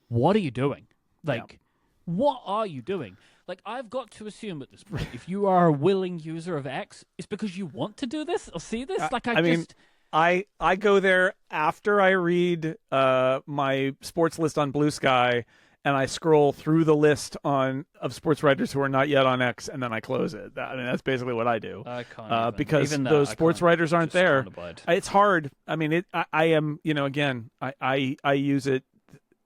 what are you doing? Like, what are you doing? Like, I've got to assume at this point, if you are a willing user of X, it's because you want to do this or see this. Like, I go there after I read my sports list on Blue Sky, and I scroll through the list of sports writers who are not yet on X, and then I close it. I mean, that's basically what I do. I can't because those sports writers aren't there. It's hard. I mean, I am, again, I use it.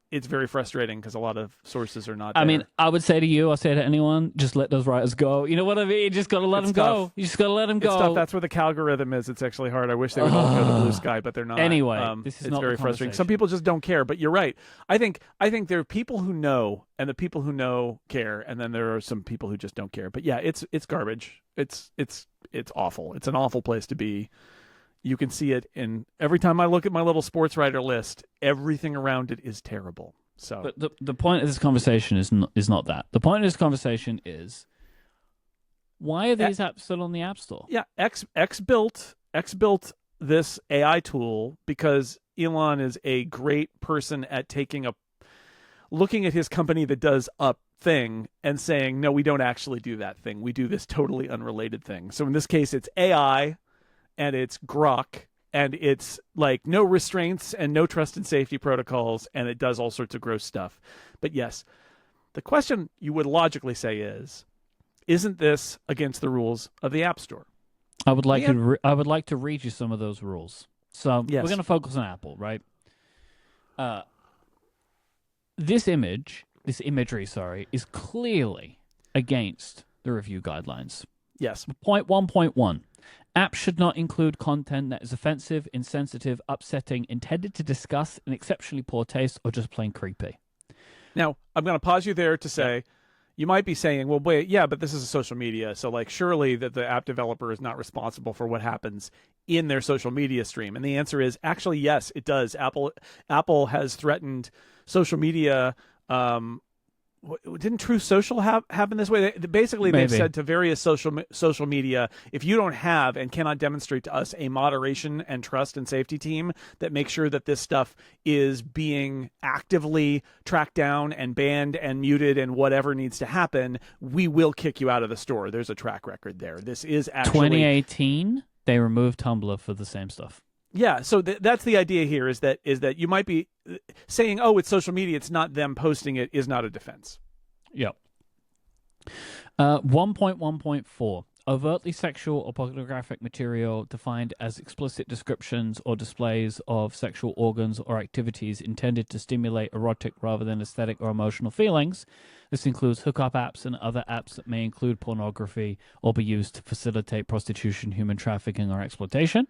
It's very frustrating because a lot of sources are not there. I mean, I would say to you, I'll say to anyone, just let those writers go. You know what I mean? You just got to let them go. You just got to let them go. It's tough. That's where the algorithm is. It's actually hard. I wish they would all go to Blue Sky, but they're not. Anyway, this is it's not very frustrating. Some people just don't care, but you're right. I think there are people who know, and the people who know care, and then there are some people who just don't care. But yeah, it's garbage. It's awful. It's an awful place to be. You can see it in every time I look at my little sports writer list. Everything around it is terrible. So, but the point of this conversation is not that. The point of this conversation is, why are these apps still on the App Store? Yeah, X built this AI tool because Elon is a great person at looking at his company that does a thing and saying, no, we don't actually do that thing. We do this totally unrelated thing. So in this case, it's AI and it's Grok. And it's like no restraints and no trust and safety protocols, and it does all sorts of gross stuff. But yes, the question you would logically say is, isn't this against the rules of the App Store? I would like to read you some of those rules. So we're going to focus on Apple, right? This imagery, is clearly against the review guidelines. Yes. Point 1.1. Apps should not include content that is offensive, insensitive, upsetting, intended to disgust, in exceptionally poor taste, or just plain creepy. Now, I'm going to pause you there to say, you might be saying, well, wait, yeah, but this is a social media, so like surely that the app developer is not responsible for what happens in their social media stream. And the answer is actually yes, it does. Apple has threatened social media didn't True Social happen this way? Basically, they've said to various social media, if you don't have and cannot demonstrate to us a moderation and trust and safety team that makes sure that this stuff is being actively tracked down and banned and muted and whatever needs to happen, we will kick you out of the store. There's a track record there. This is actually 2018. They removed Tumblr for the same stuff. Yeah, so that's the idea here is that you might be saying, oh, it's social media, it's not them posting it, is not a defense. Yep. 1.1.4. Overtly sexual or pornographic material defined as explicit descriptions or displays of sexual organs or activities intended to stimulate erotic rather than aesthetic or emotional feelings. This includes hookup apps and other apps that may include pornography or be used to facilitate prostitution, human trafficking, or exploitation.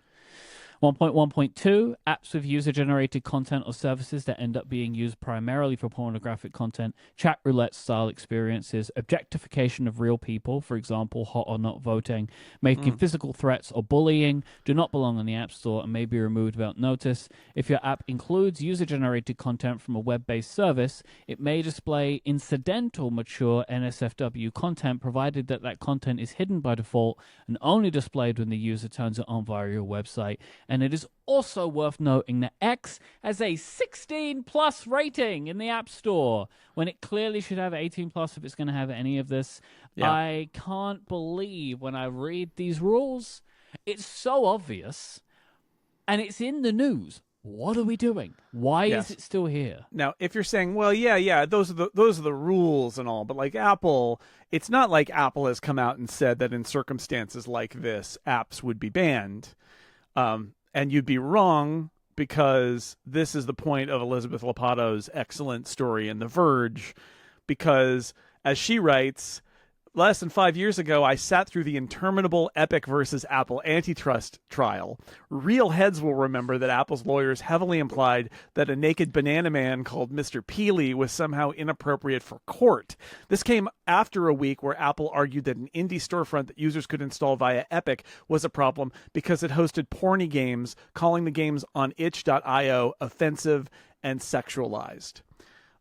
1.1.2, apps with user-generated content or services that end up being used primarily for pornographic content, chat roulette-style experiences, objectification of real people, for example, hot or not voting, making physical threats or bullying, do not belong on the App Store and may be removed without notice. If your app includes user-generated content from a web-based service, it may display incidental mature NSFW content, provided that that content is hidden by default and only displayed when the user turns it on via your website. And it is also worth noting that X has a 16+ rating in the App Store when it clearly should have 18+ if it's going to have any of this. Yeah. I can't believe when I read these rules, it's so obvious and it's in the news. What are we doing? Why is it still here? Now, if you're saying, well, yeah, those are the rules and all, but like Apple, it's not like Apple has come out and said that in circumstances like this, apps would be banned. And you'd be wrong, because this is the point of Elizabeth Lopato's excellent story in The Verge, because as she writes, less than 5 years ago, I sat through the interminable Epic versus Apple antitrust trial. Real heads will remember that Apple's lawyers heavily implied that a naked banana man called Mr. Peely was somehow inappropriate for court. This came after a week where Apple argued that an indie storefront that users could install via Epic was a problem because it hosted porny games, calling the games on itch.io offensive and sexualized.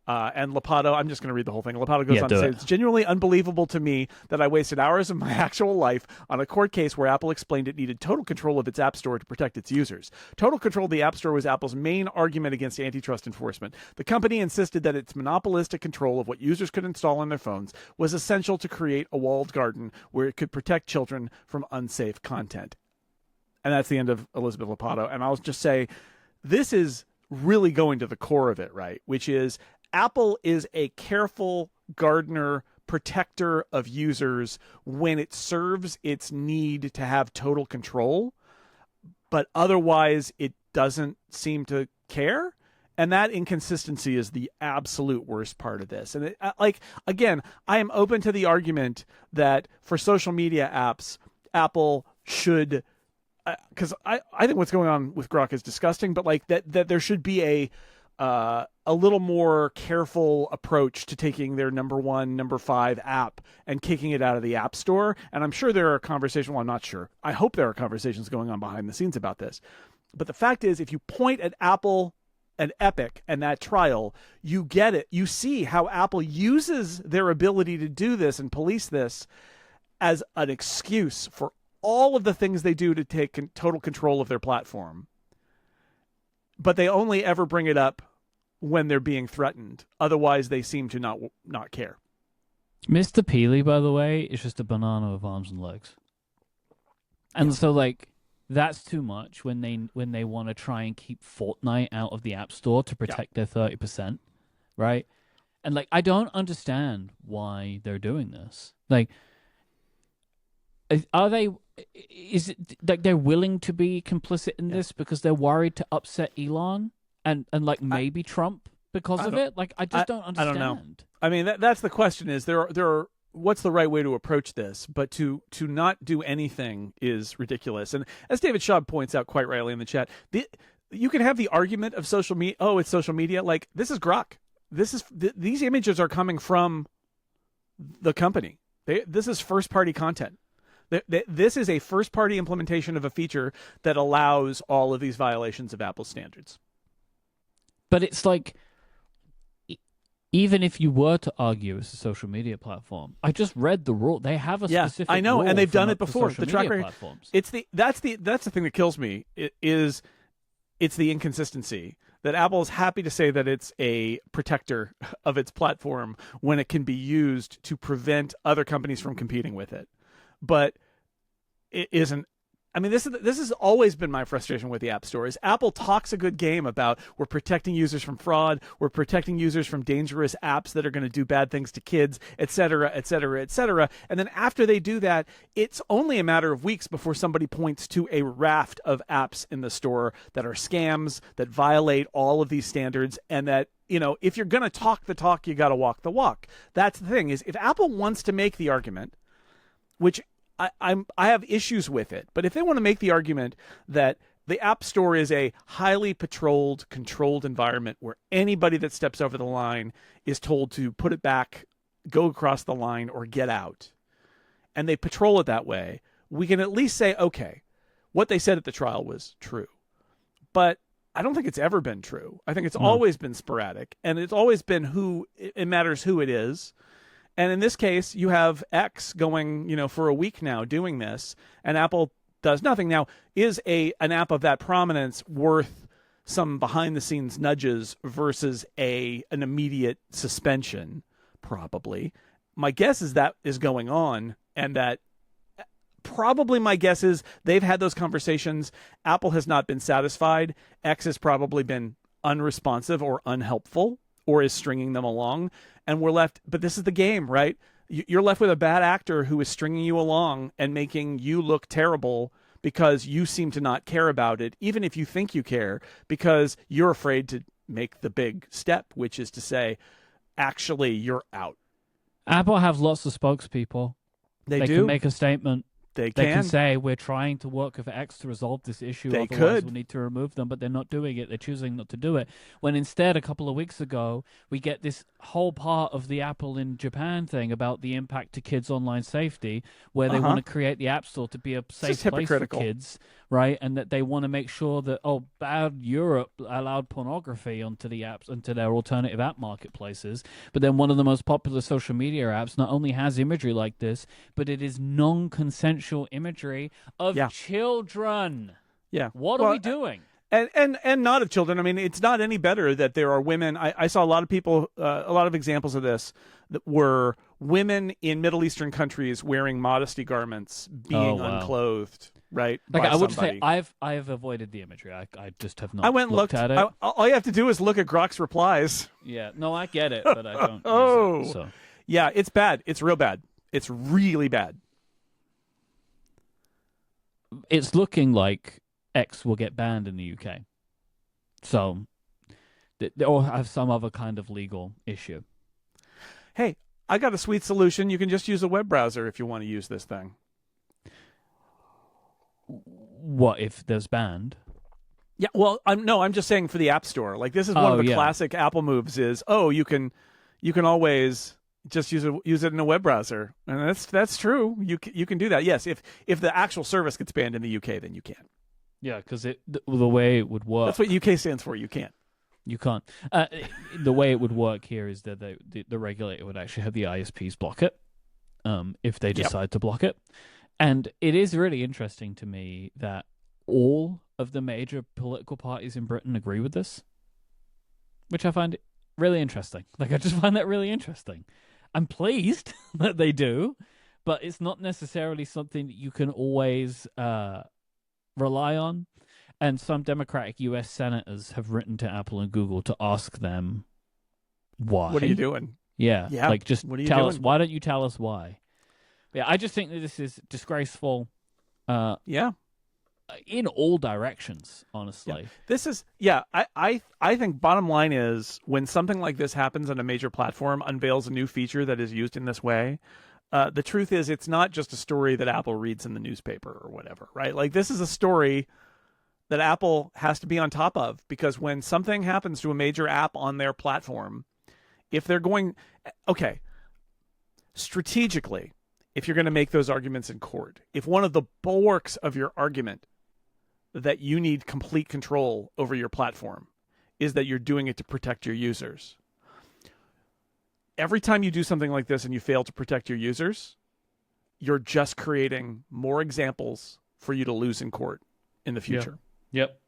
And Lopato, I'm just going to read the whole thing. Lopato goes on to say, it's genuinely unbelievable to me that I wasted hours of my actual life on a court case where Apple explained it needed total control of its App Store to protect its users. Total control of the App Store was Apple's main argument against antitrust enforcement. The company insisted that its monopolistic control of what users could install on their phones was essential to create a walled garden where it could protect children from unsafe content. And that's the end of Elizabeth Lopato. And I'll just say, this is really going to the core of it, right? Which is, Apple is a careful gardener, protector of users when it serves its need to have total control, but otherwise it doesn't seem to care. And that inconsistency is the absolute worst part of this. And again, I am open to the argument that for social media apps, Apple should, because I think what's going on with Grok is disgusting, but like that there should be a little more careful approach to taking their number 1, number 5 app and kicking it out of the App Store. And I'm sure there are conversations, well, I'm not sure. I hope there are conversations going on behind the scenes about this. But the fact is, if you point at Apple and Epic and that trial, you get it. You see how Apple uses their ability to do this and police this as an excuse for all of the things they do to take total control of their platform. But they only ever bring it up when they're being threatened. Otherwise, they seem to not care. Mr. Peely, by the way, is just a banana with arms and legs. And so, like, that's too much when they want to try and keep Fortnite out of the App Store to protect their 30%, right? And, like, I don't understand why they're doing this. Like, is it like they're willing to be complicit in this because they're worried to upset Elon and like maybe Trump because of it? Like, I just don't understand. I don't know. I mean, that's the question is there are what's the right way to approach this? But to not do anything is ridiculous. And as David Schaub points out quite rightly in the chat, you can have the argument of social media. Oh, it's social media. Like, this is Grok. These images are coming from the company. This is first party content. This is a first-party implementation of a feature that allows all of these violations of Apple's standards. But it's like, even if you were to argue it's a social media platform, I just read the rule. They have a specific I know, rule and they've done for it before. social The track media record. platforms. That's the thing that kills me is it's the inconsistency that Apple is happy to say that it's a protector of its platform when it can be used to prevent other companies from competing with it, but it isn't. I mean, this has always been my frustration with the App Store. Is Apple talks a good game about we're protecting users from fraud, we're protecting users from dangerous apps that are going to do bad things to kids, et cetera, et cetera, et cetera. And then after they do that, it's only a matter of weeks before somebody points to a raft of apps in the store that are scams, that violate all of these standards, and that, you know, if you're going to talk the talk, you got to walk the walk. That's the thing, is if Apple wants to make the argument, which I have issues with it, but if they want to make the argument that the App Store is a highly patrolled, controlled environment where anybody that steps over the line is told to put it back, go across the line, or get out, and they patrol it that way, we can at least say, okay, what they said at the trial was true. But I don't think it's ever been true. I think it's always been sporadic, and it's always been it matters who it is. And in this case, you have X going, you know, for a week now doing this, and Apple does nothing. Now, is an app of that prominence worth some behind-the-scenes nudges versus an immediate suspension? Probably. My guess is that is going on, and that probably my guess is they've had those conversations. Apple has not been satisfied. X has probably been unresponsive or unhelpful, or is stringing them along, and we're left. But this is the game, right? You're left with a bad actor who is stringing you along and making you look terrible because you seem to not care about it, even if you think you care, because you're afraid to make the big step, which is to say, actually, you're out. Apple have lots of spokespeople. They do can make a statement. They can say, we're trying to work with X to resolve this issue. They Otherwise, could. we'll need to remove them, but they're not doing it. They're choosing not to do it. When instead, a couple of weeks ago, we get this whole part of the Apple in Japan thing about the impact to kids' online safety, where they want to create the App Store to be a safe place for kids, right? And that they want to make sure that, bad Europe allowed pornography onto the apps, onto their alternative app marketplaces. But then one of the most popular social media apps not only has imagery like this, but it is non-consensual imagery of children. Yeah. What are we doing? And not of children. I mean, it's not any better that there are women. I saw a lot of people, a lot of examples of this that were women in Middle Eastern countries wearing modesty garments, being unclothed. Right. Like I would say, I have avoided the imagery. I just have not. I went and looked at it. All you have to do is look at Grok's replies. Yeah. No, I get it, but I don't. Use it, so. Yeah, it's bad. It's real bad. It's really bad. It's looking like X will get banned in the UK. So, or have some other kind of legal issue. Hey, I got a sweet solution. You can just use a web browser if you want to use this thing. What if there's banned? Yeah, well, I'm just saying for the App Store. Like, this is one of the classic Apple moves is, you can always just use it in a web browser. And that's true. You can do that. Yes, if the actual service gets banned in the UK, then you can. Yeah, because the way it would work. That's what UK stands for. You can't. You can't. The way it would work here is that the regulator would actually have the ISPs block it if they decide to block it. And it is really interesting to me that all of the major political parties in Britain agree with this, which I find really interesting. Like, I just find that really interesting. I'm pleased that they do, but it's not necessarily something that you can always rely on. And some Democratic U.S. senators have written to Apple and Google to ask them why. What are you doing? Yeah. Like, just tell us. Why don't you tell us why? Yeah, I just think that this is disgraceful. In all directions, honestly. Yeah. This is I think bottom line is when something like this happens and a major platform unveils a new feature that is used in this way, the truth is it's not just a story that Apple reads in the newspaper or whatever, right? Like, this is a story that Apple has to be on top of, because when something happens to a major app on their platform, if they're going strategically, if you're going to make those arguments in court, if one of the bulwarks of your argument that you need complete control over your platform is that you're doing it to protect your users, every time you do something like this and you fail to protect your users, you're just creating more examples for you to lose in court in the future. Yep.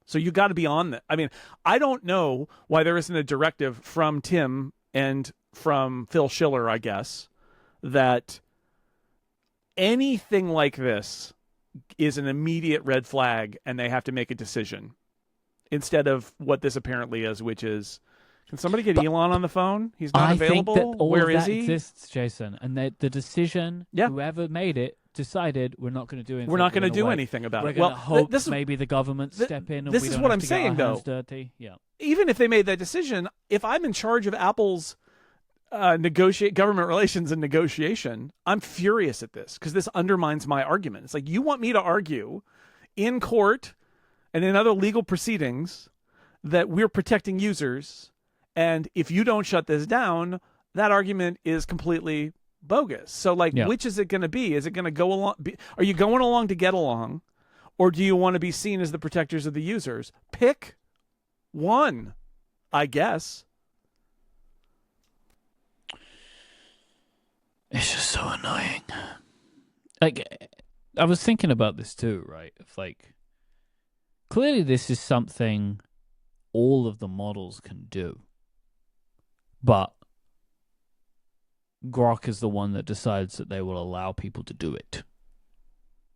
So you got to be on that. I mean, I don't know why there isn't a directive from Tim and from Phil Schiller, I guess, that anything like this is an immediate red flag and they have to make a decision instead of what this apparently is, which is, can somebody get Elon on the phone? He's not available. I think that all Where of is that he? exists, Jason, and the decision, whoever made it, decided we're not going to do anything. We're not going to do anything about it. it. We're going to hope maybe the government step in. And this we is don't what have I'm to saying, get our though. hands dirty. Yeah. Even if they made that decision, if I'm in charge of Apple's government relations and negotiation, I'm furious at this because this undermines my argument. It's like, you want me to argue in court and in other legal proceedings that we're protecting users, and if you don't shut this down, that argument is completely bogus. So, like, which is it going to be? Is it going to go along? Are you going along to get along, or do you want to be seen as the protectors of the users? Pick one, I guess. It's just so annoying. Like, I was thinking about this too, right? Of like, clearly this is something all of the models can do, but Grok is the one that decides that they will allow people to do it,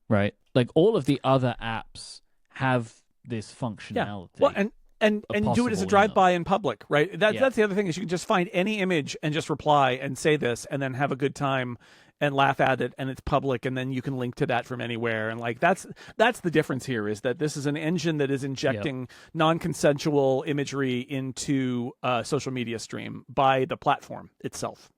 right? Like, all of the other apps have this functionality. Yeah. Well, and do it as a drive-by in public, right? That's the other thing, is you can just find any image and just reply and say this and then have a good time and laugh at it, and it's public, and then you can link to that from anywhere. And like, that's the difference here, is that this is an engine that is injecting non-consensual imagery into a social media stream by the platform itself.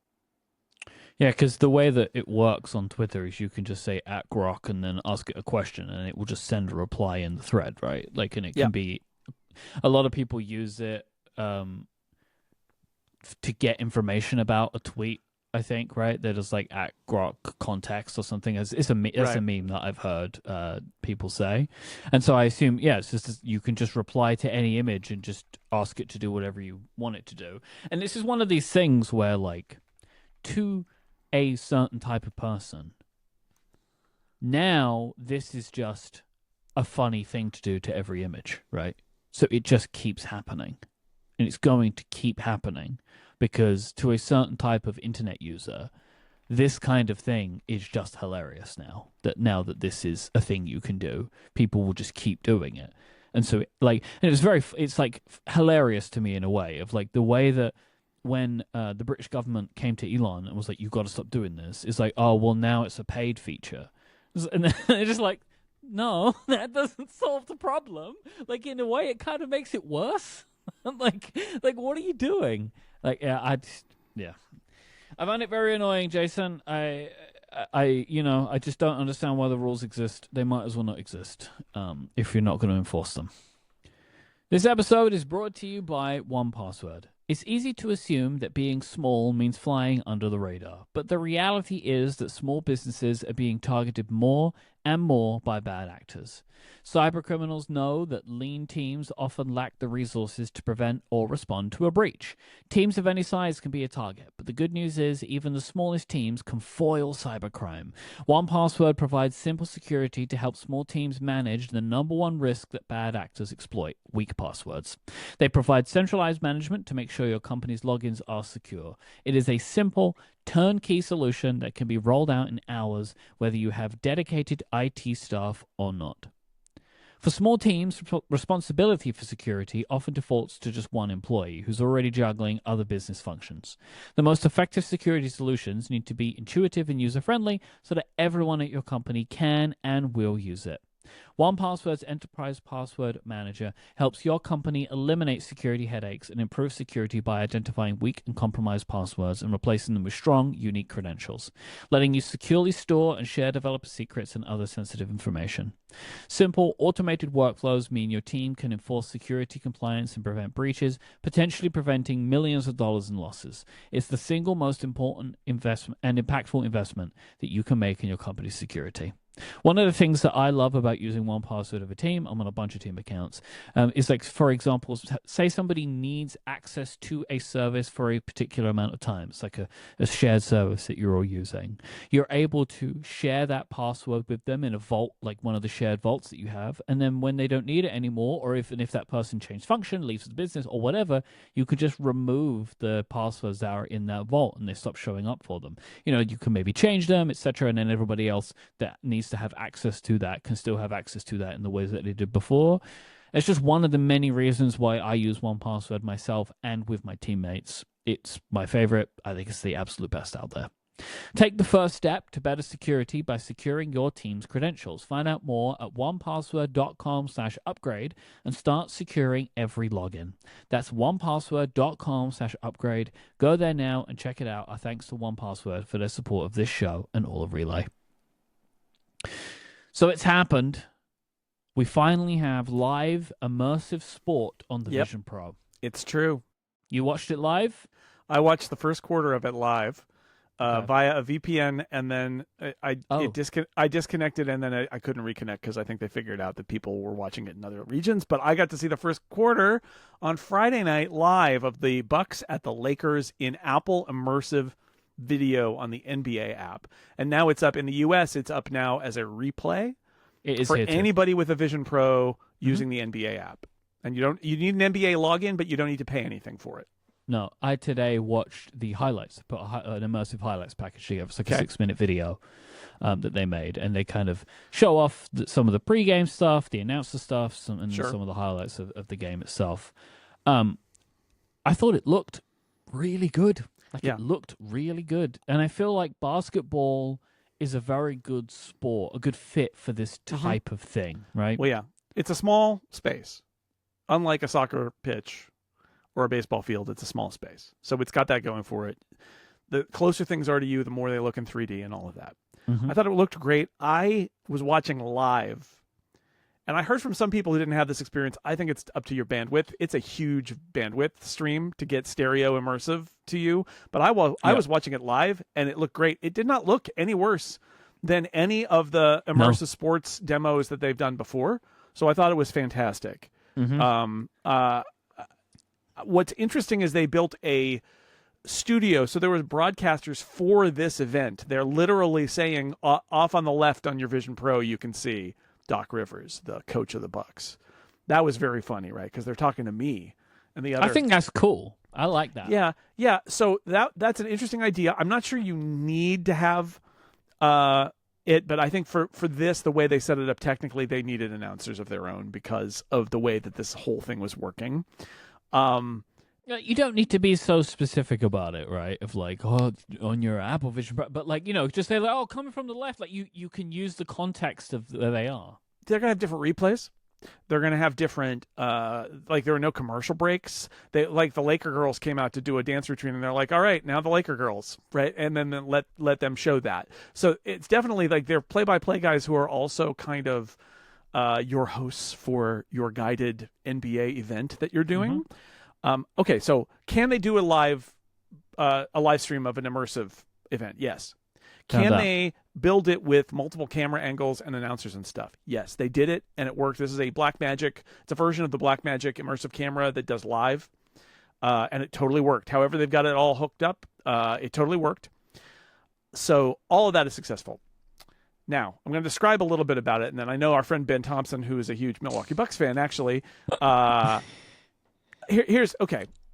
Yeah, because the way that it works on Twitter is you can just say @Grok and then ask it a question, and it will just send a reply in the thread, right? Like, and it can be, a lot of people use it to get information about a tweet, I think, right? They're just like @Grok context or something. It's a meme that I've heard people say. And so I assume, it's just, you can just reply to any image and just ask it to do whatever you want it to do. And this is one of these things where, like, to a certain type of person, now this is just a funny thing to do to every image, right? So it just keeps happening, and it's going to keep happening, because to a certain type of internet user, this kind of thing is just hilarious now that this is a thing you can do. People will just keep doing it. And so it's like hilarious to me in a way, of like the way that when the British government came to Elon and was like, you've got to stop doing this, it's like, oh, well, now it's a paid feature. And then they're just like, no, that doesn't solve the problem. Like, in a way, it kind of makes it worse. like, what are you doing? Like, I find it very annoying, Jason. I just don't understand why the rules exist. They might as well not exist if you're not going to enforce them. This episode is brought to you by 1Password. It's easy to assume that being small means flying under the radar, but the reality is that small businesses are being targeted more and more by bad actors. Cybercriminals know that lean teams often lack the resources to prevent or respond to a breach. Teams of any size can be a target, but the good news is even the smallest teams can foil cybercrime. 1Password provides simple security to help small teams manage the number one risk that bad actors exploit: weak passwords. They provide centralized management to make sure your company's logins are secure. It is a simple, turnkey solution that can be rolled out in hours, whether you have dedicated IT staff or not. For small teams, responsibility for security often defaults to just one employee who's already juggling other business functions. The most effective security solutions need to be intuitive and user-friendly so that everyone at your company can and will use it. 1Password's Enterprise Password Manager helps your company eliminate security headaches and improve security by identifying weak and compromised passwords and replacing them with strong, unique credentials, letting you securely store and share developer secrets and other sensitive information. Simple, automated workflows mean your team can enforce security compliance and prevent breaches, potentially preventing millions of dollars in losses. It's the single most important investment and impactful investment that you can make in your company's security. One of the things that I love about using one password of a team, I'm on a bunch of team accounts, is like, for example, say somebody needs access to a service for a particular amount of time. It's like a shared service that you're all using. You're able to share that password with them in a vault, like one of the shared vaults that you have. And then when they don't need it anymore, or if that person changed function, leaves the business or whatever, you could just remove the passwords that are in that vault and they stop showing up for them. You can maybe change them, etc. And then everybody else that needs to have access to that can still have access to that in the ways that they did before. It's just one of the many reasons why I use 1Password myself and with my teammates. It's my favorite. I think it's the absolute best out there. Take the first step to better security by securing your team's credentials. Find out more at onepassword.com/upgrade and start securing every login. That's onepassword.com/upgrade. Go there now and check it out. Our thanks to 1Password for their support of this show and all of Relay. So it's happened. We finally have live immersive sport on the Vision Pro. It's true. You watched it live? I watched the first quarter of it live via a VPN, and then I disconnected, and then I couldn't reconnect because I think they figured out that people were watching it in other regions. But I got to see the first quarter on Friday night live of the Bucks at the Lakers in Apple Immersive Video on the NBA app, and now it's up in the US. It's up now as a replay for anybody with a Vision Pro using the NBA app. And you need an NBA login, but you don't need to pay anything for it. No, I today watched the highlights. Put an immersive highlights package together. It's like a 6-minute video that they made, and they kind of show off some of the pregame stuff, the announcer stuff, and some of the highlights of the game itself. I thought it looked really good. It looked really good. And I feel like basketball is a very good sport, a good fit for this type of thing, right? Well, yeah. It's a small space. Unlike a soccer pitch or a baseball field, it's a small space. So it's got that going for it. The closer things are to you, the more they look in 3D and all of that. I thought it looked great. I was watching live, and I heard from some people who didn't have this experience. I think it's up to your bandwidth. It's a huge bandwidth stream to get stereo immersive to you. But I was watching it live, and it looked great. It did not look any worse than any of the immersive sports demos that they've done before. So I thought it was fantastic. What's interesting is they built a studio. So there was broadcasters for this event. They're literally saying off on the left on your Vision Pro, you can see Doc Rivers, the coach of the Bucks. That was very funny, right? Because they're talking to me and the other. I think that's cool. I like that. Yeah. So that's an interesting idea. I'm not sure you need to have it, but I think for this, the way they set it up technically, they needed announcers of their own because of the way that this whole thing was working. You don't need to be so specific about it, right? Of like, on your Apple Vision, but like, just say like, coming from the left, like you can use the context of where they are. They're gonna have different replays. They're gonna have different, like there were no commercial breaks. They like the Laker girls came out to do a dance routine, and they're like, all right, now the Laker girls, right? And then let them show that. So it's definitely like they're play-by-play guys who are also kind of your hosts for your guided NBA event that you're doing. Okay, so can they do a live stream of an immersive event? Yes. Can they build it with multiple camera angles and announcers and stuff? Yes, they did it, and it worked. This is a Blackmagic. It's a version of the Blackmagic immersive camera that does live, and it totally worked. However, they've got it all hooked up. It totally worked. So all of that is successful. Now, I'm going to describe a little bit about it, and then I know our friend Ben Thompson, who is a huge Milwaukee Bucks fan, actually. Okay,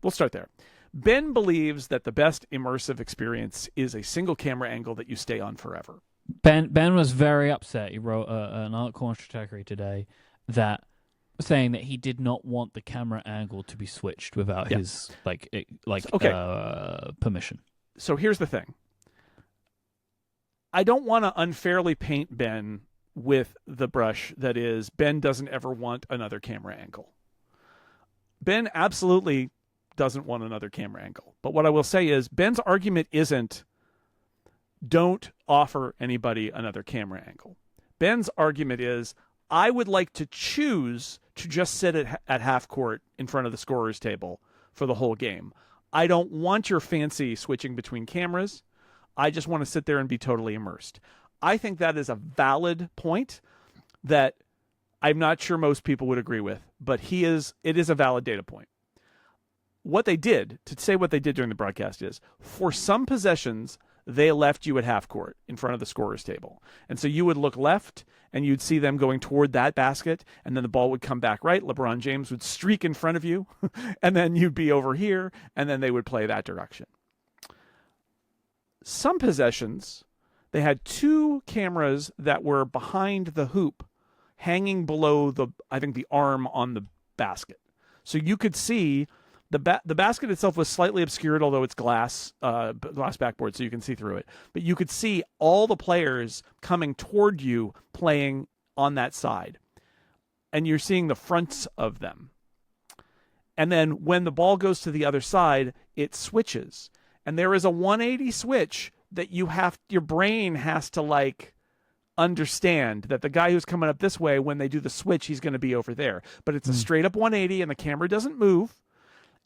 we'll start there. Ben believes that the best immersive experience is a single camera angle that you stay on forever. Ben was very upset. He wrote an article on Stratechery today saying that he did not want the camera angle to be switched without his permission. So here's the thing. I don't want to unfairly paint Ben with the brush that is Ben doesn't ever want another camera angle. Ben absolutely doesn't want another camera angle. But what I will say is Ben's argument isn't don't offer anybody another camera angle. Ben's argument is I would like to choose to just sit at half court in front of the scorer's table for the whole game. I don't want your fancy switching between cameras. I just want to sit there and be totally immersed. I think that is a valid point that I'm not sure most people would agree with, but it is a valid data point. What they did, to say what they did during the broadcast is, for some possessions, they left you at half court in front of the scorer's table. And so you would look left and you'd see them going toward that basket, and then the ball would come back right. LeBron James would streak in front of you, and then you'd be over here, and then they would play that direction. Some possessions, they had 2 cameras that were behind the hoop, hanging below the arm on the basket. So you could see the basket itself was slightly obscured, although it's glass backboard, so you can see through it. But you could see all the players coming toward you playing on that side. And you're seeing the fronts of them. And then when the ball goes to the other side, it switches. And there is a 180 switch that your brain has to like understand that the guy who's coming up this way, when they do the switch, he's going to be over there. But it's a straight up 180 and the camera doesn't move.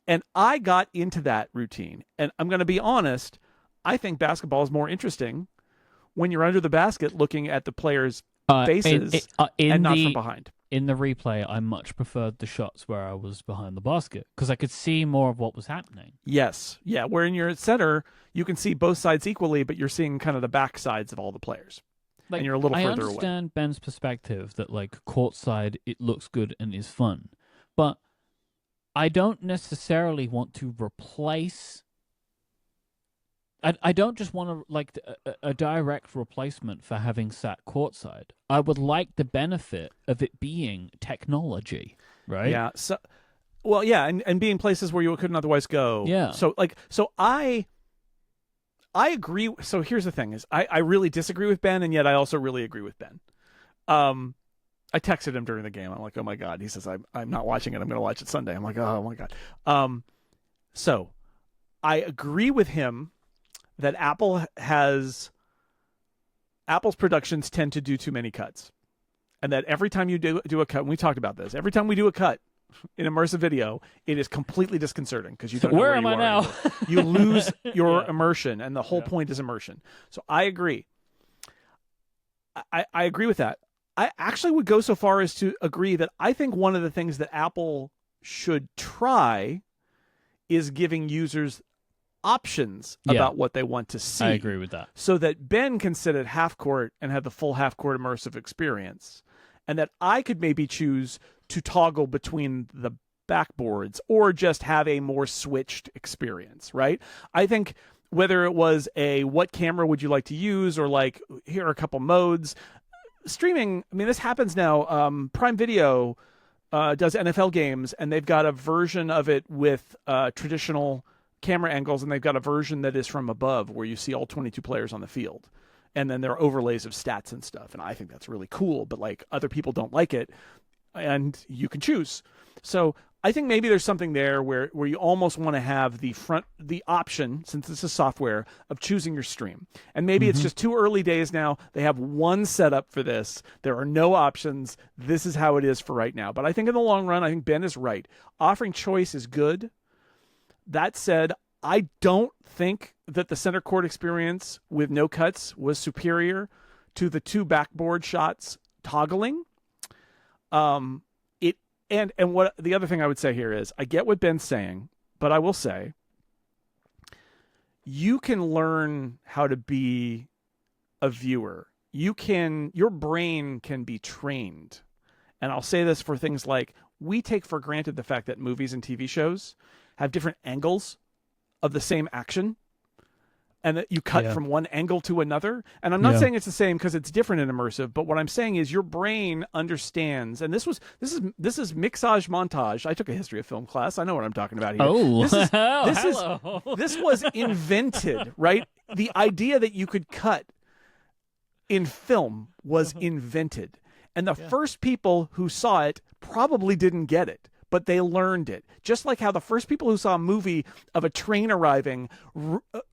And I got into that routine. And I'm going to be honest, I think basketball is more interesting when you're under the basket looking at the players' faces and not from behind. In the replay, I much preferred the shots where I was behind the basket because I could see more of what was happening. Yes. Yeah. Where in your center, you can see both sides equally, but you're seeing kind of the back sides of all the players. Like, and you're a little further away. I understand Ben's perspective that, like, courtside, it looks good and is fun. But I don't necessarily want to replace... I don't just want to, like, a direct replacement for having sat courtside. I would like the benefit of it being technology, right? Yeah. So, well, yeah, and being places where you couldn't otherwise go. Yeah. So I agree. So here's the thing: is I really disagree with Ben, and yet I also really agree with Ben. I texted him during the game. I'm like, oh my god. He says I'm not watching it. I'm going to watch it Sunday. I'm like, oh my god. So I agree with him that Apple's productions tend to do too many cuts, and that every time you do a cut, and we talked about this, every time we do a cut in immersive video, it is completely disconcerting because you don't know where am I now? You lose your immersion, and the whole point is immersion. So I agree. I agree with that. I actually would go so far as to agree that I think one of the things that Apple should try is giving users options about what they want to see. I agree with that. So that Ben can sit at half court and have the full half court immersive experience, and that I could maybe choose to toggle between the backboards or just have a more switched experience, right? I think whether it was what camera would you like to use, or like, here are a couple modes. Streaming, I mean, this happens now. Prime Video does NFL games, and they've got a version of it with traditional camera angles, and they've got a version that is from above where you see all 22 players on the field. And then there are overlays of stats and stuff. And I think that's really cool, but like other people don't like it, and you can choose. So I think maybe there's something there where you almost want to have the option, since this is software, of choosing your stream. And maybe it's just too early days now. They have one setup for this. There are no options. This is how it is for right now. But I think in the long run, I think Ben is right. Offering choice is good. That said, I don't think that the center court experience with no cuts was superior to the 2 backboard shots toggling. And what the other thing I would say here is, I get what Ben's saying, but I will say, you can learn how to be a viewer. Your brain can be trained. And I'll say this for things like, we take for granted the fact that movies and TV shows have different angles of the same action, and that you cut from one angle to another. And I'm not saying it's the same because it's different in immersive, but what I'm saying is your brain understands. And this is mixage montage. I took a history of film class. I know what I'm talking about here. Oh, this was invented, right? The idea that you could cut in film was invented. And the first people who saw it probably didn't get it, but they learned it. Just like how the first people who saw a movie of a train arriving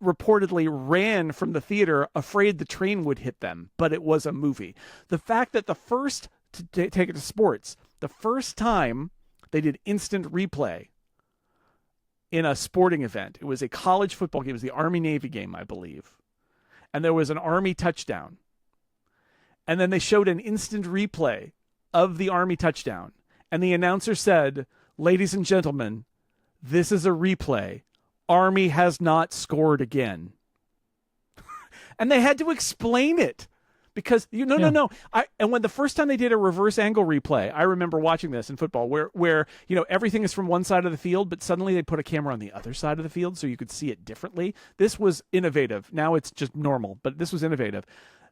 reportedly ran from the theater afraid the train would hit them, but it was a movie. The fact that to take it to sports, the first time they did instant replay in a sporting event, it was a college football game. It was the Army-Navy game, I believe. And there was an Army touchdown. And then they showed an instant replay of the Army touchdown. And the announcer said, "Ladies and gentlemen, this is a replay. Army has not scored again." And they had to explain it. Because no. And when the first time they did a reverse angle replay, I remember watching this in football where everything is from one side of the field, but suddenly they put a camera on the other side of the field so you could see it differently. This was innovative. Now it's just normal, but this was innovative.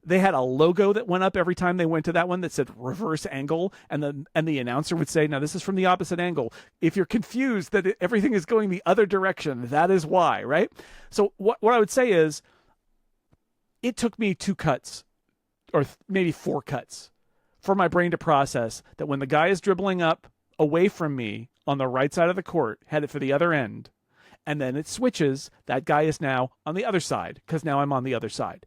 They had a logo that went up every time they went to that one that said reverse angle, and the announcer would say, "Now this is from the opposite angle. If you're confused that everything is going the other direction, that is why," right? So what I would say is, it took me 2 cuts or maybe 4 cuts for my brain to process that when the guy is dribbling up away from me on the right side of the court, headed for the other end, and then it switches, that guy is now on the other side because now I'm on the other side.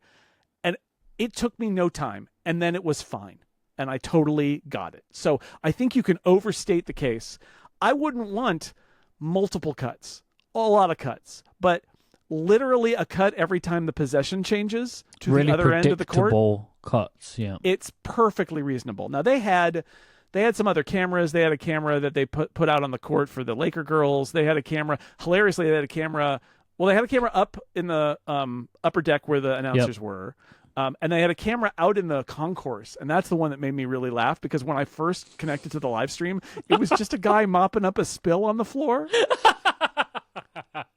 And it took me no time, and then it was fine. And I totally got it. So I think you can overstate the case. I wouldn't want multiple cuts, a lot of cuts, but literally a cut every time the possession changes to really the other end of the court. Predictable cuts, yeah. It's perfectly reasonable. Now they had some other cameras. They had a camera that they put out on the court for the Laker girls. They had a camera. Hilariously, they had a camera. Well, they had a camera up in the upper deck where the announcers were. And they had a camera out in the concourse, and that's the one that made me really laugh because when I first connected to the live stream, it was just a guy mopping up a spill on the floor.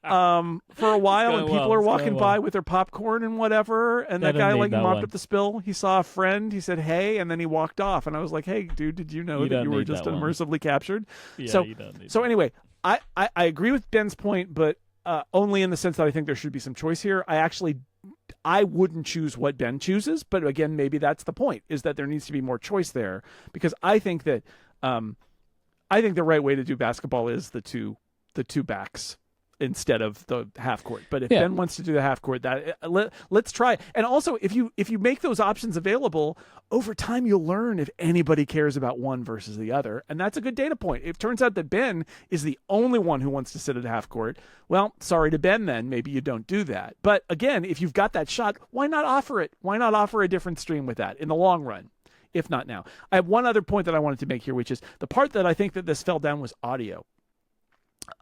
For a while, and people are walking by with their popcorn and whatever, and that guy mopped up the spill. He saw a friend, he said hey, and then he walked off, and I was like, "Hey dude, did you know that you were just immersively captured?" Yeah, so anyway, I agree with Ben's point, but only in the sense that I think there should be some choice here. I wouldn't choose what Ben chooses, but again, maybe that's the point, is that there needs to be more choice there, because I think that the right way to do basketball is the two backs instead of the half court. But if Ben wants to do the half court, let's try. And also, if you make those options available, over time you'll learn if anybody cares about one versus the other. And that's a good data point. If it turns out that Ben is the only one who wants to sit at half court, well, sorry to Ben then. Maybe you don't do that. But again, if you've got that shot, why not offer it? Why not offer a different stream with that in the long run? If not now. I have one other point that I wanted to make here, which is the part that I think that this fell down was audio.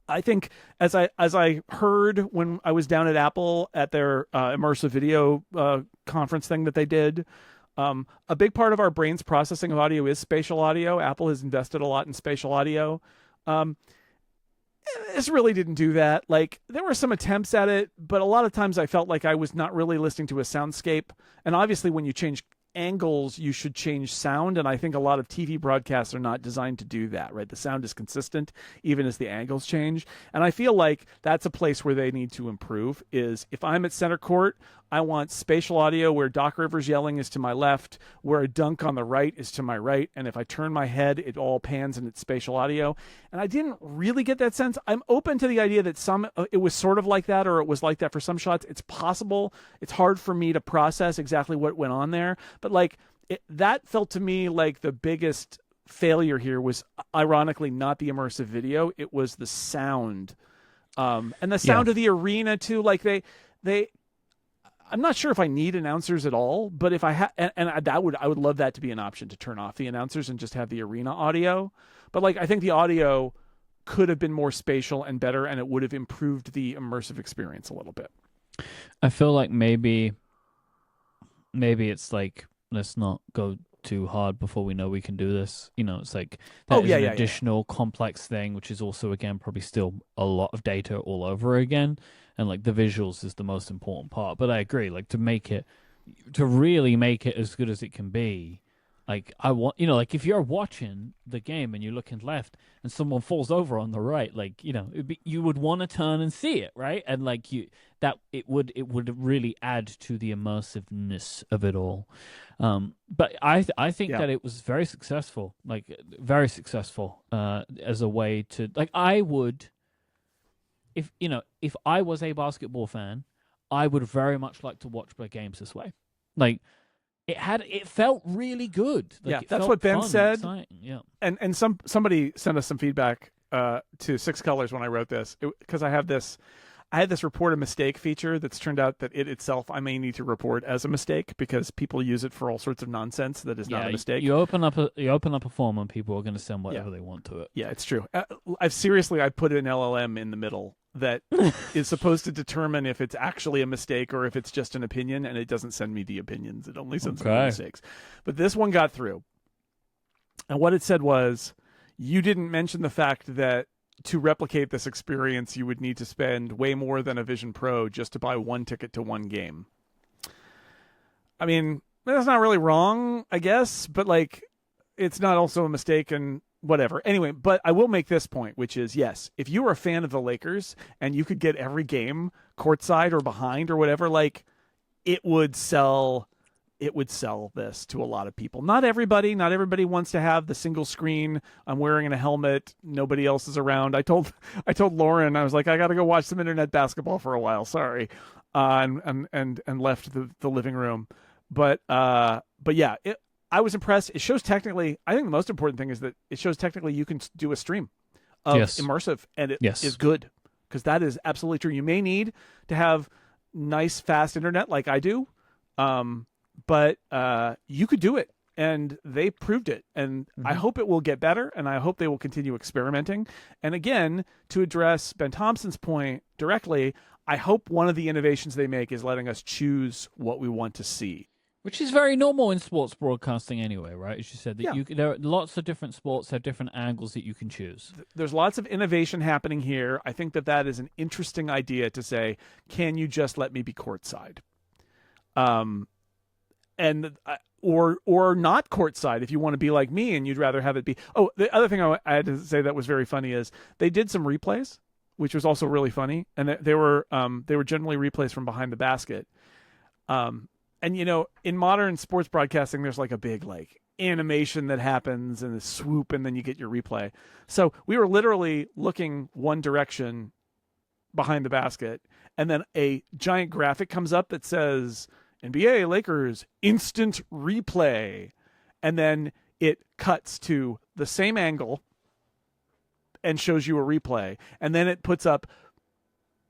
I think as I heard when I was down at Apple at their immersive video conference thing that they did, a big part of our brain's processing of audio is spatial audio. Apple has invested a lot in spatial audio. This really didn't do that. Like, there were some attempts at it, but a lot of times I felt like I was not really listening to a soundscape. And obviously when you change angles, you should change sound, and I think a lot of TV broadcasts are not designed to do that, right? The sound is consistent even as the angles change, and I feel like that's a place where they need to improve. Is if I'm at center court, I want spatial audio where Doc Rivers yelling is to my left, where a dunk on the right is to my right, and if I turn my head, it all pans and it's spatial audio. And I didn't really get that sense. I'm open to the idea that it was sort of like that, or it was like that for some shots. It's possible. It's hard for me to process exactly what went on there, but that felt to me like the biggest failure here was ironically not the immersive video. It was the sound, and the sound of the arena too. Like they. I'm not sure if I need announcers at all, but if I I would love that to be an option, to turn off the announcers and just have the arena audio. But I think the audio could have been more spatial and better, and it would have improved the immersive experience a little bit. I feel like maybe it's like, let's not go too hard before we know we can do this. It's like that is an additional complex thing, which is also, again, probably still a lot of data all over again. And the visuals is the most important part. But I agree, to really make it as good as it can be, I want, if you're watching the game and you're looking left and someone falls over on the right, you would want to turn and see it, right? And it would really add to the immersiveness of it all. But I think that it was very successful, as a way to, I would, if I was a basketball fan, I would very much like to watch my games this way. It felt really good. That's what Ben said. Yeah. And somebody sent us some feedback to Six Colors when I wrote this, because I have I had this report a mistake feature that's turned out that it itself I may need to report as a mistake because people use it for all sorts of nonsense that is not a mistake. You open up a form and people are going to send whatever they want to it. Yeah, it's true. I put an LLM in the middle that is supposed to determine if it's actually a mistake or if it's just an opinion, and it doesn't send me the opinions. It only sends me the mistakes. But this one got through. And what it said was, you didn't mention the fact that to replicate this experience, you would need to spend way more than a Vision Pro just to buy one ticket to one game. I mean, that's not really wrong, I guess, but like, it's not also a mistake and whatever. Anyway, but I will make this point, which is, yes, if you were a fan of the Lakers and you could get every game courtside or behind or whatever, like, it would sell this to a lot of people. Not everybody wants to have the single screen. I'm wearing a helmet. Nobody else is around. I told Lauren, I was like, I got to go watch some internet basketball for a while. Sorry. And left the living room. But yeah, I was impressed. It shows technically, I think the most important thing is that it shows technically you can do a stream of immersive, and it is good, because that is absolutely true. You may need to have nice, fast internet like I do, but you could do it, and they proved it. And I hope it will get better, and I hope they will continue experimenting. And again, to address Ben Thompson's point directly, I hope one of the innovations they make is letting us choose what we want to see. Which is very normal in sports broadcasting anyway, right? As you said, that there are lots of different sports have different angles that you can choose. There's lots of innovation happening here. I think that is an interesting idea to say, can you just let me be courtside? Or not courtside if you want to be like me and you'd rather have it be. Oh, the other thing I had to say that was very funny is they did some replays, which was also really funny. And they were generally replays from behind the basket. And, you know, in modern sports broadcasting, there's like a big like animation that happens and a swoop, and then you get your replay. So we were literally looking one direction behind the basket, and then a giant graphic comes up that says NBA Lakers instant replay. And then it cuts to the same angle and shows you a replay. And then it puts up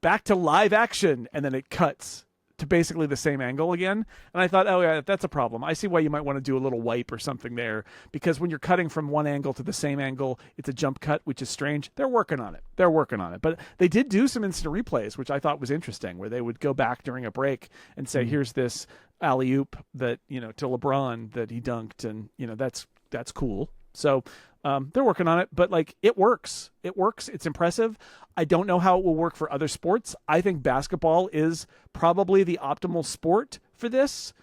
back to live action, and then it cuts to basically the same angle again. And I thought, oh yeah, that's a problem. I see why you might want to do a little wipe or something there, because when you're cutting from one angle to the same angle, it's a jump cut, which is strange. They're working on it. But they did do some instant replays, which I thought was interesting, where they would go back during a break and say, here's this alley-oop that, you know, to LeBron that he dunked, and, you know, that's cool. So they're working on it, but like, it works. It's impressive. I don't know how it will work for other sports. I think basketball is probably the optimal sport for this.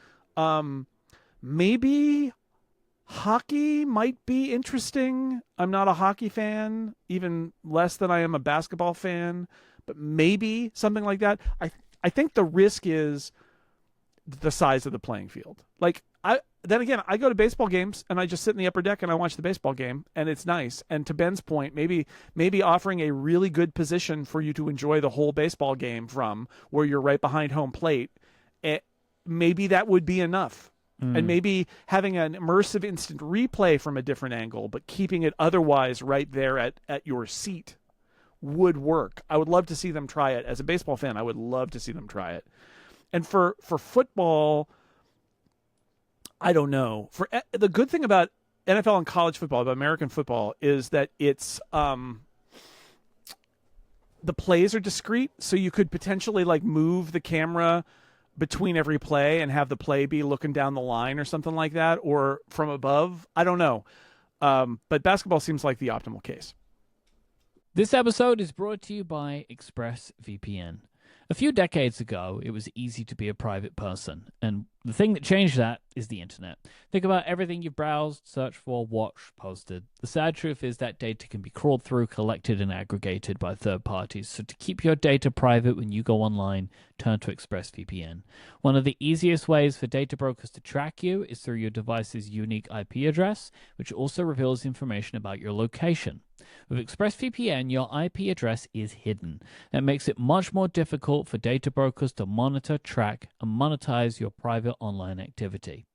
Maybe hockey might be interesting. I'm not a hockey fan, even less than I am a basketball fan, but maybe something like that. I think the risk is the size of the playing field. Like, then again, I go to baseball games and I just sit in the upper deck and I watch the baseball game, and it's nice. And to Ben's point, maybe offering a really good position for you to enjoy the whole baseball game from, where you're right behind home plate, maybe that would be enough. And maybe having an immersive instant replay from a different angle, but keeping it otherwise right there at your seat would work. I would love to see them try it. As a baseball fan, I would love to see them try it. And for football, I don't know. The good thing about NFL and college football, about American football, is that it's the plays are discrete, so you could potentially like move the camera between every play and have the play be looking down the line or something like that, or from above. I don't know. But basketball seems like the optimal case. This episode is brought to you by ExpressVPN. A few decades ago, it was easy to be a private person, and the thing that changed that is the internet. Think about everything you've browsed, searched for, watched, posted. The sad truth is that data can be crawled through, collected, and aggregated by third parties, so to keep your data private when you go online, turn to ExpressVPN. One of the easiest ways for data brokers to track you is through your device's unique IP address, which also reveals information about your location. With ExpressVPN, your IP address is hidden. That makes it much more difficult for data brokers to monitor, track, and monetize your private online activity.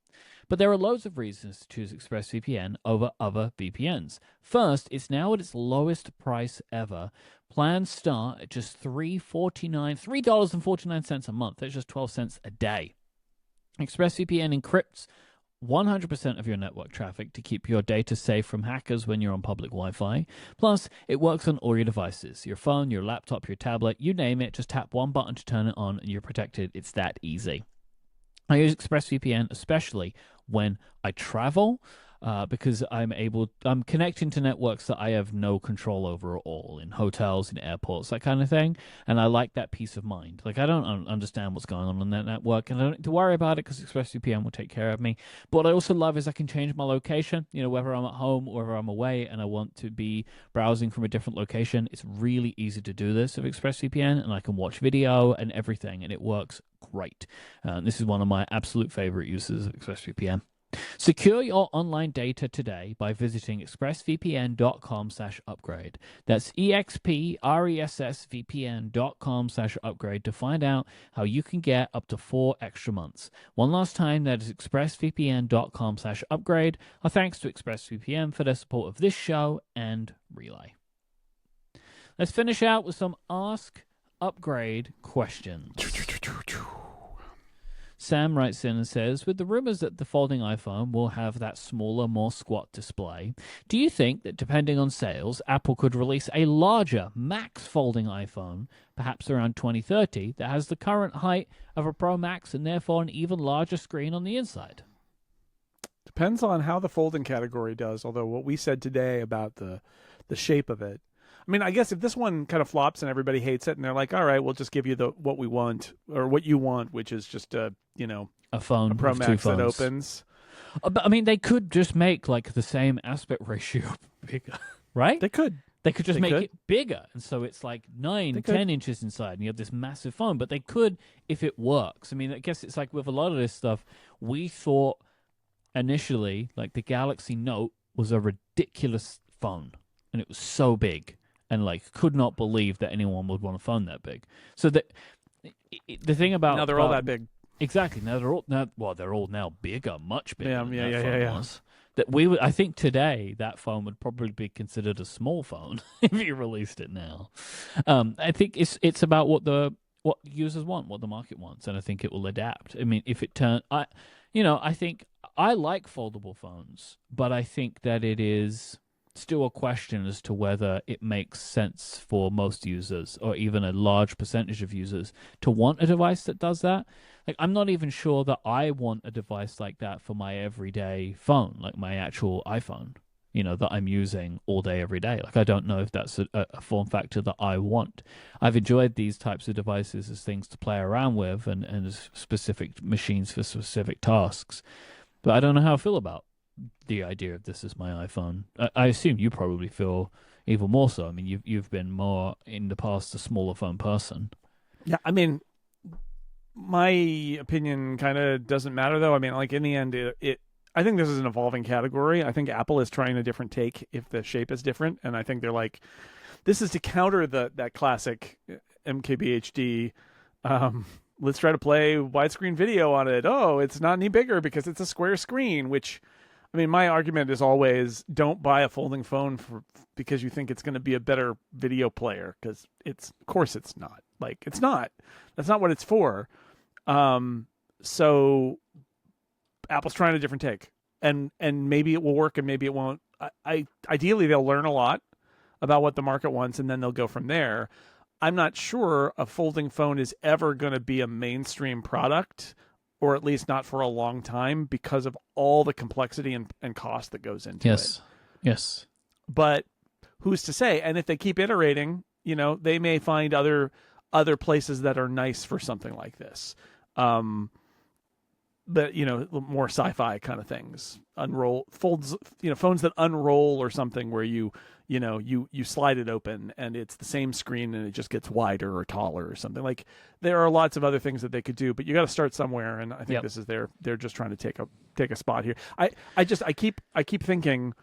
But there are loads of reasons to choose ExpressVPN over other VPNs. First, it's now at its lowest price ever, Plans start at just $3.49 a month. That's just 12 cents a day. ExpressVPN encrypts 100% of your network traffic to keep your data safe from hackers when you're on public Wi-Fi. Plus, it works on all your devices, your phone, your laptop, your tablet, you name it. Just tap one button to turn it on and you're protected. It's that easy. I use ExpressVPN especially when I travel, because I'm connecting to networks that I have no control over at all, in hotels, in airports, that kind of thing. And I like that peace of mind. Like, I don't understand what's going on that network, and I don't need to worry about it because ExpressVPN will take care of me. But what I also love is I can change my location, whether I'm at home or whether I'm away and I want to be browsing from a different location. It's really easy to do this with ExpressVPN, and I can watch video and everything, and it works great. This is one of my absolute favorite uses of ExpressVPN. Secure your online data today by visiting expressvpn.com/upgrade. That's expressvpn.com/upgrade to find out how you can get up to 4 extra months. One last time, that is expressvpn.com/upgrade. Our thanks to ExpressVPN for their support of this show and Relay. Let's finish out with some Ask Upgrade questions. Sam writes in and says, with the rumors that the folding iPhone will have that smaller, more squat display, do you think that depending on sales, Apple could release a larger Max folding iPhone, perhaps around 2030, that has the current height of a Pro Max and therefore an even larger screen on the inside? Depends on how the folding category does, although what we said today about the shape of it. I mean, I guess if this one kind of flops and everybody hates it and they're like, all right, we'll just give you what we want, or what you want, which is just a phone, a Pro Max that opens. But I mean, they could just make like the same aspect ratio bigger, right? They could just make it bigger. And so it's like 10 inches inside and you have this massive phone, but they could if it works. I mean, I guess it's like with a lot of this stuff, we thought initially like the Galaxy Note was a ridiculous phone and it was so big. And like, could not believe that anyone would want a phone that big. So the thing about now they're all that big. Exactly. Now they're all now bigger, much bigger. Yeah. I think today that phone would probably be considered a small phone if you released it now. I think it's about what users want, what the market wants, and I think it will adapt. I mean, if it I think I like foldable phones, but I think that it is still a question as to whether it makes sense for most users or even a large percentage of users to want a device that does that. Like, I'm not even sure that I want a device like that for my everyday phone, like my actual iPhone, that I'm using all day, every day. Like, I don't know if that's a form factor that I want. I've enjoyed these types of devices as things to play around with and as specific machines for specific tasks. But I don't know how I feel about the idea of this as my iPhone. I assume you probably feel even more so. I mean, you've been more in the past a smaller phone person. Yeah, I mean, my opinion kind of doesn't matter though. I mean, like in the end, I think this is an evolving category. I think Apple is trying a different take if the shape is different, and I think they're like, this is to counter that classic MKBHD. Let's try to play widescreen video on it. Oh, it's not any bigger because it's a square screen, which, I mean, my argument is always don't buy a folding phone because you think it's going to be a better video player, because of course it's not. Like, it's not. That's not what it's for. So Apple's trying a different take, and maybe it will work and maybe it won't. Ideally, they'll learn a lot about what the market wants and then they'll go from there. I'm not sure a folding phone is ever going to be a mainstream product, or at least not for a long time, because of all the complexity and cost that goes into it. Yes. But who's to say? And if they keep iterating, they may find other places that are nice for something like this. But more sci-fi kind of things. Phones that unroll or something where you slide it open and it's the same screen and it just gets wider or taller or something. Like, there are lots of other things that they could do, but you got to start somewhere. And I think this is they're just trying to take a spot here. I keep thinking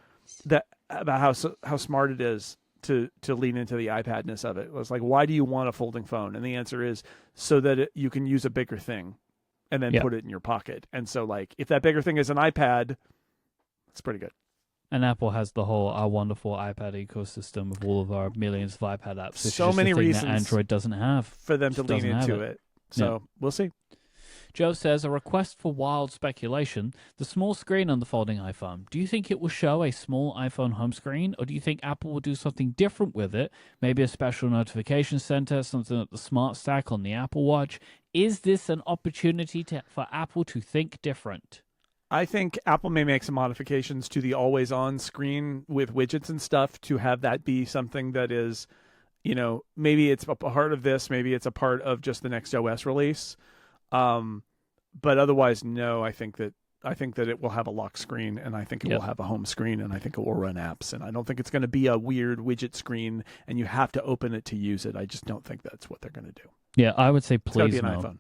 that about how smart it is to lean into the iPadness of it. It's like, why do you want a folding phone? And the answer is so that you can use a bigger thing and then put it in your pocket. And so, like, if that bigger thing is an iPad, it's pretty good. And Apple has the whole our wonderful iPad ecosystem of all of our millions of iPad apps. So many reasons that Android doesn't have for them to lean into it. So we'll see. Joe says, a request for wild speculation. The small screen on the folding iPhone. Do you think it will show a small iPhone home screen, or do you think Apple will do something different with it? Maybe a special notification center, something like the Smart Stack on the Apple Watch. Is this an opportunity for Apple to think different? I think Apple may make some modifications to the always-on screen with widgets and stuff to have that be something that is, maybe it's a part of this, maybe it's a part of just the next OS release. But otherwise, no. I think that it will have a lock screen, and I think it will have a home screen, and I think it will run apps. And I don't think it's going to be a weird widget screen, and you have to open it to use it. I just don't think that's what they're going to do. Yeah, I would say please it's gotta be an iPhone.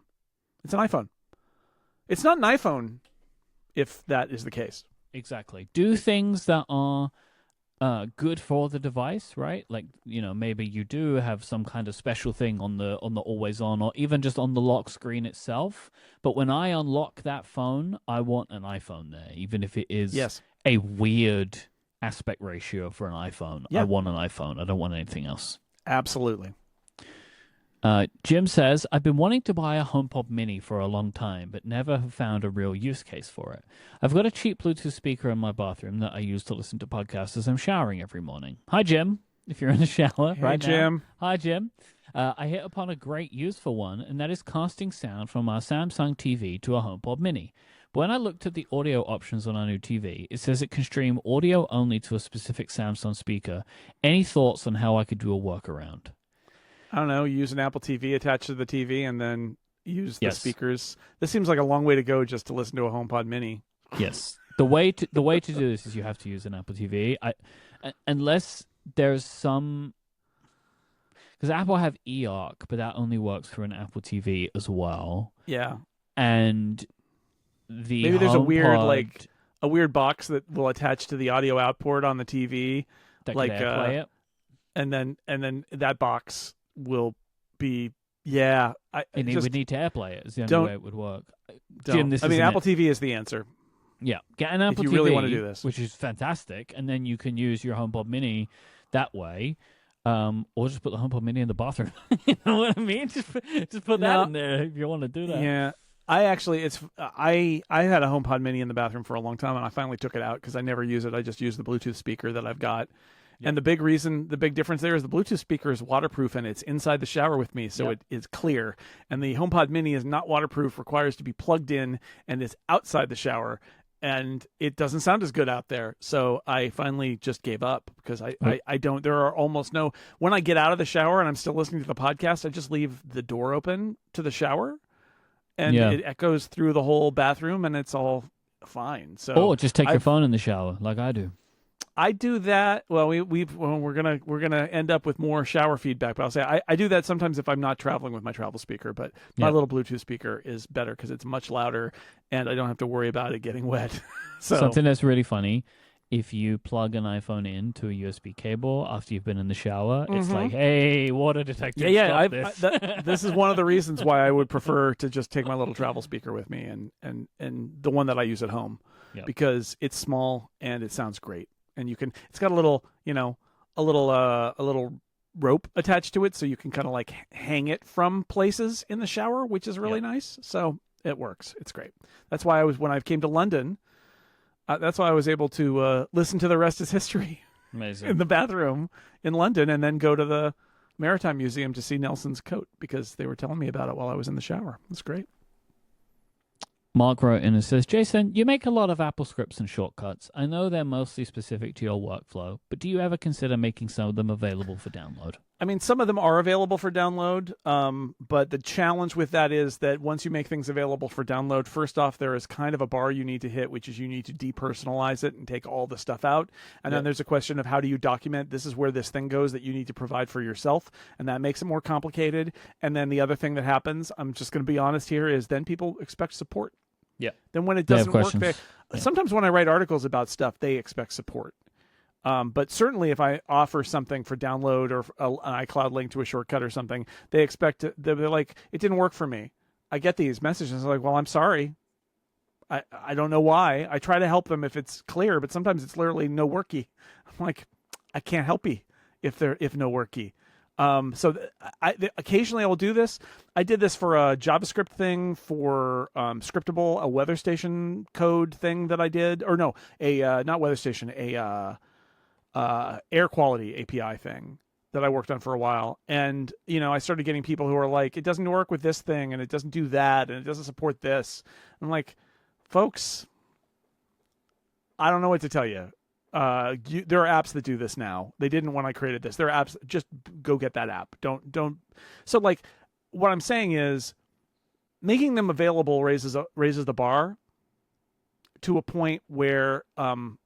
It's an iPhone. It's not an iPhone if that is the case. Exactly. Do things that are good for the device, right? Like, maybe you do have some kind of special thing on the always on, or even just on the lock screen itself. But when I unlock that phone, I want an iPhone there, even if it is a weird aspect ratio for an iPhone. I want an iPhone. I don't want anything else. Absolutely. Jim says, I've been wanting to buy a HomePod Mini for a long time, but never have found a real use case for it. I've got a cheap Bluetooth speaker in my bathroom that I use to listen to podcasts as I'm showering every morning. Hi, Jim, if you're in the shower right Jim. now. Hi, Jim. I hit upon a great use for one, and that is casting sound from our Samsung TV to a HomePod Mini. But when I looked at the audio options on our new TV, it says it can stream audio only to a specific Samsung speaker. Any thoughts on how I could do a workaround? I don't know, use an Apple TV attached to the TV and then use the speakers. This seems like a long way to go just to listen to a HomePod Mini. Yes. The way to do this is you have to use an Apple TV. Unless there's some... Because Apple have eARC, but that only works for an Apple TV as well. Yeah. And maybe there's a weird box that will attach to the audio output on the TV. That could AirPlay it. And then that box will be it would need to AirPlay it. Is the only way it would work. Jim, Apple TV is the answer. Yeah, get an Apple TV, really want to do this, which is fantastic, and then you can use your HomePod Mini that way, or just put the HomePod Mini in the bathroom. You know what I mean? Just put that in there if you want to do that. Yeah, I had a HomePod Mini in the bathroom for a long time, and I finally took it out because I never use it. I just use the Bluetooth speaker that I've got. Yep. And the big difference there is the Bluetooth speaker is waterproof and it's inside the shower with me, so it is clear. And the HomePod Mini is not waterproof, requires to be plugged in, and is outside the shower, and it doesn't sound as good out there. So I finally just gave up because I don't. There are almost no. When I get out of the shower and I'm still listening to the podcast, I just leave the door open to the shower, and it echoes through the whole bathroom, and it's all fine. So or just take your phone in the shower like I do. I do that. Well, we're gonna end up with more shower feedback, but I'll say I do that sometimes if I'm not traveling with my travel speaker. But my little Bluetooth speaker is better because it's much louder, and I don't have to worry about it getting wet. So something that's really funny: if you plug an iPhone in to a USB cable after you've been in the shower, it's like, hey, water detector. This is one of the reasons why I would prefer to just take my little travel speaker with me and the one that I use at home because it's small and it sounds great. And it's got a little rope attached to it, so you can kind of like hang it from places in the shower, which is really nice. So it works. It's great. That's why when I came to London, that's why I was able to listen to The Rest is History. Amazing. In the bathroom in London, and then go to the Maritime Museum to see Nelson's coat because they were telling me about it while I was in the shower. It's great. Mark wrote in and says, Jason, you make a lot of Apple scripts and shortcuts. I know they're mostly specific to your workflow, but do you ever consider making some of them available for download? I mean, some of them are available for download, but the challenge with that is that once you make things available for download, first off, there is kind of a bar you need to hit, which is you need to depersonalize it and take all the stuff out. And then there's a question of how do you document this is where this thing goes that you need to provide for yourself, and that makes it more complicated. And then the other thing that happens, I'm just going to be honest here, is then people expect support. Yeah. Then when it doesn't work, sometimes when I write articles about stuff, they expect support. But certainly if I offer something for download or an iCloud link to a shortcut or something, they're like, it didn't work for me. I get these messages like, well, I'm sorry. I don't know why. I try to help them if it's clear, but sometimes it's literally no worky. I'm like, I can't help you if no worky. Occasionally I will do this. I did this for a JavaScript thing for scriptable, a weather station code thing that I did, or no, not weather station, air quality API thing that I worked on for a while. And, I started getting people who are like, it doesn't work with this thing and it doesn't do that and it doesn't support this. I'm like, folks, I don't know what to tell you. There are apps that do this now. They didn't when I created this. There are apps. Just go get that app. Don't. So like, what I'm saying is, making them available raises the bar to a point where I'm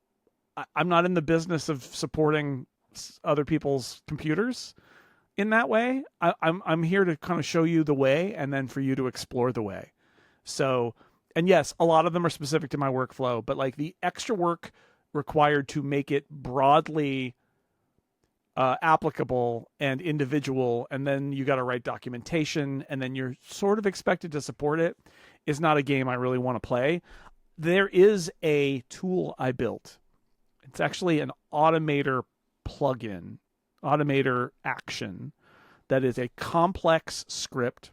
not in the business of supporting other people's computers in that way. I'm here to kind of show you the way, and then for you to explore the way. So, and yes, a lot of them are specific to my workflow, but like the extra work required to make it broadly applicable and individual, and then you got to write documentation, and then you're sort of expected to support it, is not a game I really want to play. There is a tool I built. It's actually an automator plugin, automator action, that is a complex script,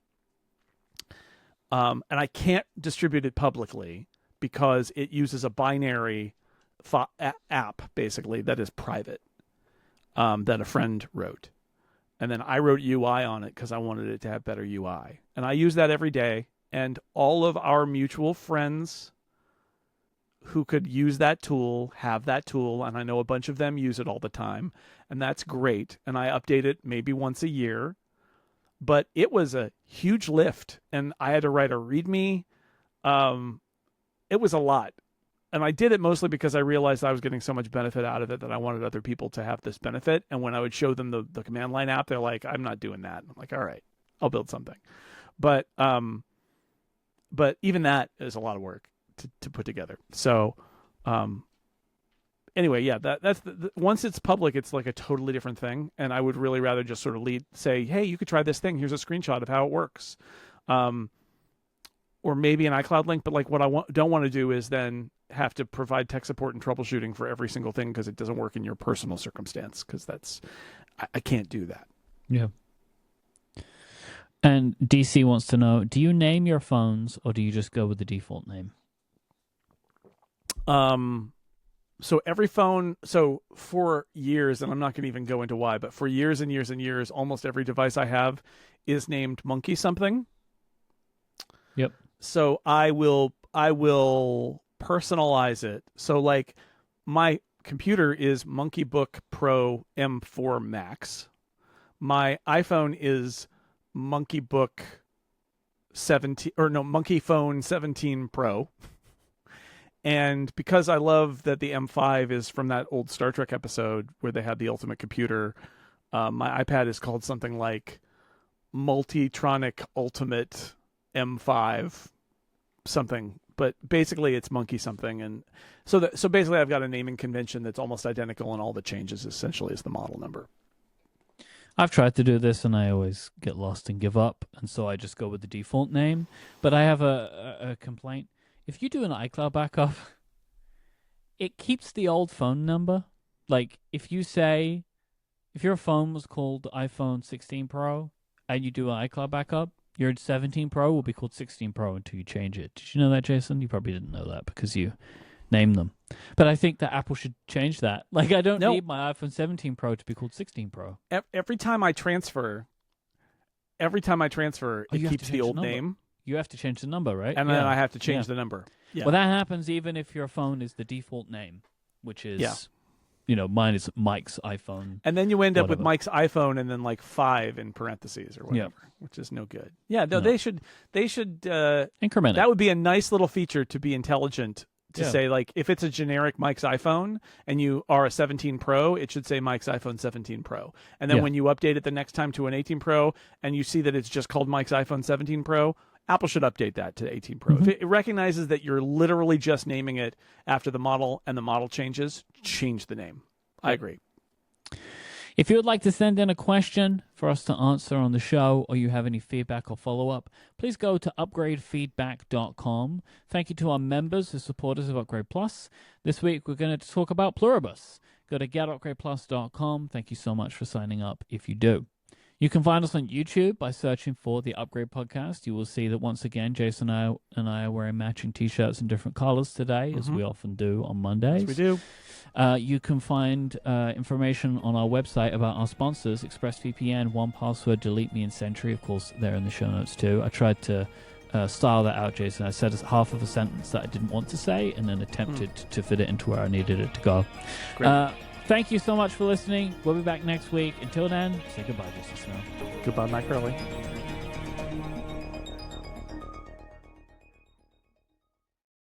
and I can't distribute it publicly because it uses a binary app, basically, that is private, that a friend wrote. And then I wrote UI on it because I wanted it to have better UI. And I use that every day. And all of our mutual friends who could use that tool have that tool. And I know a bunch of them use it all the time. And that's great. And I update it maybe once a year. But it was a huge lift. And I had to write a README. It was a lot. And I did it mostly because I realized I was getting so much benefit out of it that I wanted other people to have this benefit. And when I would show them the command line app, they're like, I'm not doing that. I'm like, all right, I'll build something. But even that is a lot of work to put together. So anyway, yeah, that's once it's public, it's like a totally different thing. And I would really rather just sort of say, hey, you could try this thing. Here's a screenshot of how it works. Or maybe an iCloud link. But like what I don't want to do is then have to provide tech support and troubleshooting for every single thing because it doesn't work in your personal circumstance, because I can't do that. Yeah. And DC wants to know, do you name your phones or do you just go with the default name? So every phone, so for years, and I'm not going to even go into why, but for years and years and years, almost every device I have is named Monkey something. Yep. So I will personalize it. So like my computer is MonkeyBook Pro M4 Max. My iPhone is MonkeyBook 17 or no, Monkey Phone 17 Pro. And because I love that the M5 is from that old Star Trek episode where they had the ultimate computer, my iPad is called something like Multitronic Ultimate M5 something. But basically it's Monkey something. And so basically I've got a naming convention that's almost identical, and all the changes essentially is the model number. I've tried to do this and I always get lost and give up, and so I just go with the default name. But I have a complaint. If you do an iCloud backup, it keeps the old phone number. Like, if your phone was called iPhone 16 Pro and you do an iCloud backup, your 17 Pro will be called 16 Pro until you change it. Did you know that, Jason? You probably didn't know that because you named them. But I think that Apple should change that. Like, I don't need my iPhone 17 Pro to be called 16 Pro. Every time I transfer, it keeps the old name. You have to change the number, right? And then I have to change the number. Yeah. Well, that happens even if your phone is the default name, which is, mine is Mike's iPhone. And then you end up with Mike's iPhone and then like 5 in parentheses or whatever, which is no good. Yeah, no. They should increment it. That would be a nice little feature to be intelligent. To say, like, if it's a generic Mike's iPhone and you are a 17 Pro, it should say Mike's iPhone 17 Pro. And then when you update it the next time to an 18 Pro and you see that it's just called Mike's iPhone 17 Pro, Apple should update that to 18 Pro. If it recognizes that you're literally just naming it after the model and the model changes, change the name. I agree. If you would like to send in a question for us to answer on the show, or you have any feedback or follow-up, please go to upgradefeedback.com. Thank you to our members who support us of Upgrade Plus. This week, we're going to talk about Pluribus. Go to getupgradeplus.com. Thank you so much for signing up if you do. You can find us on YouTube by searching for the Upgrade Podcast. You will see that once again, Jason and I are wearing matching T-shirts in different colors today, as we often do on Mondays. Yes, we do. You can find information on our website about our sponsors, ExpressVPN, 1Password, Delete Me, and Sentry. Of course, they're in the show notes too. I tried to style that out, Jason. I said half of a sentence that I didn't want to say and then attempted to fit it into where I needed it to go. Great. Thank you so much for listening. We'll be back next week. Until then, say goodbye, Jason Snell. Goodbye, Mike Curley.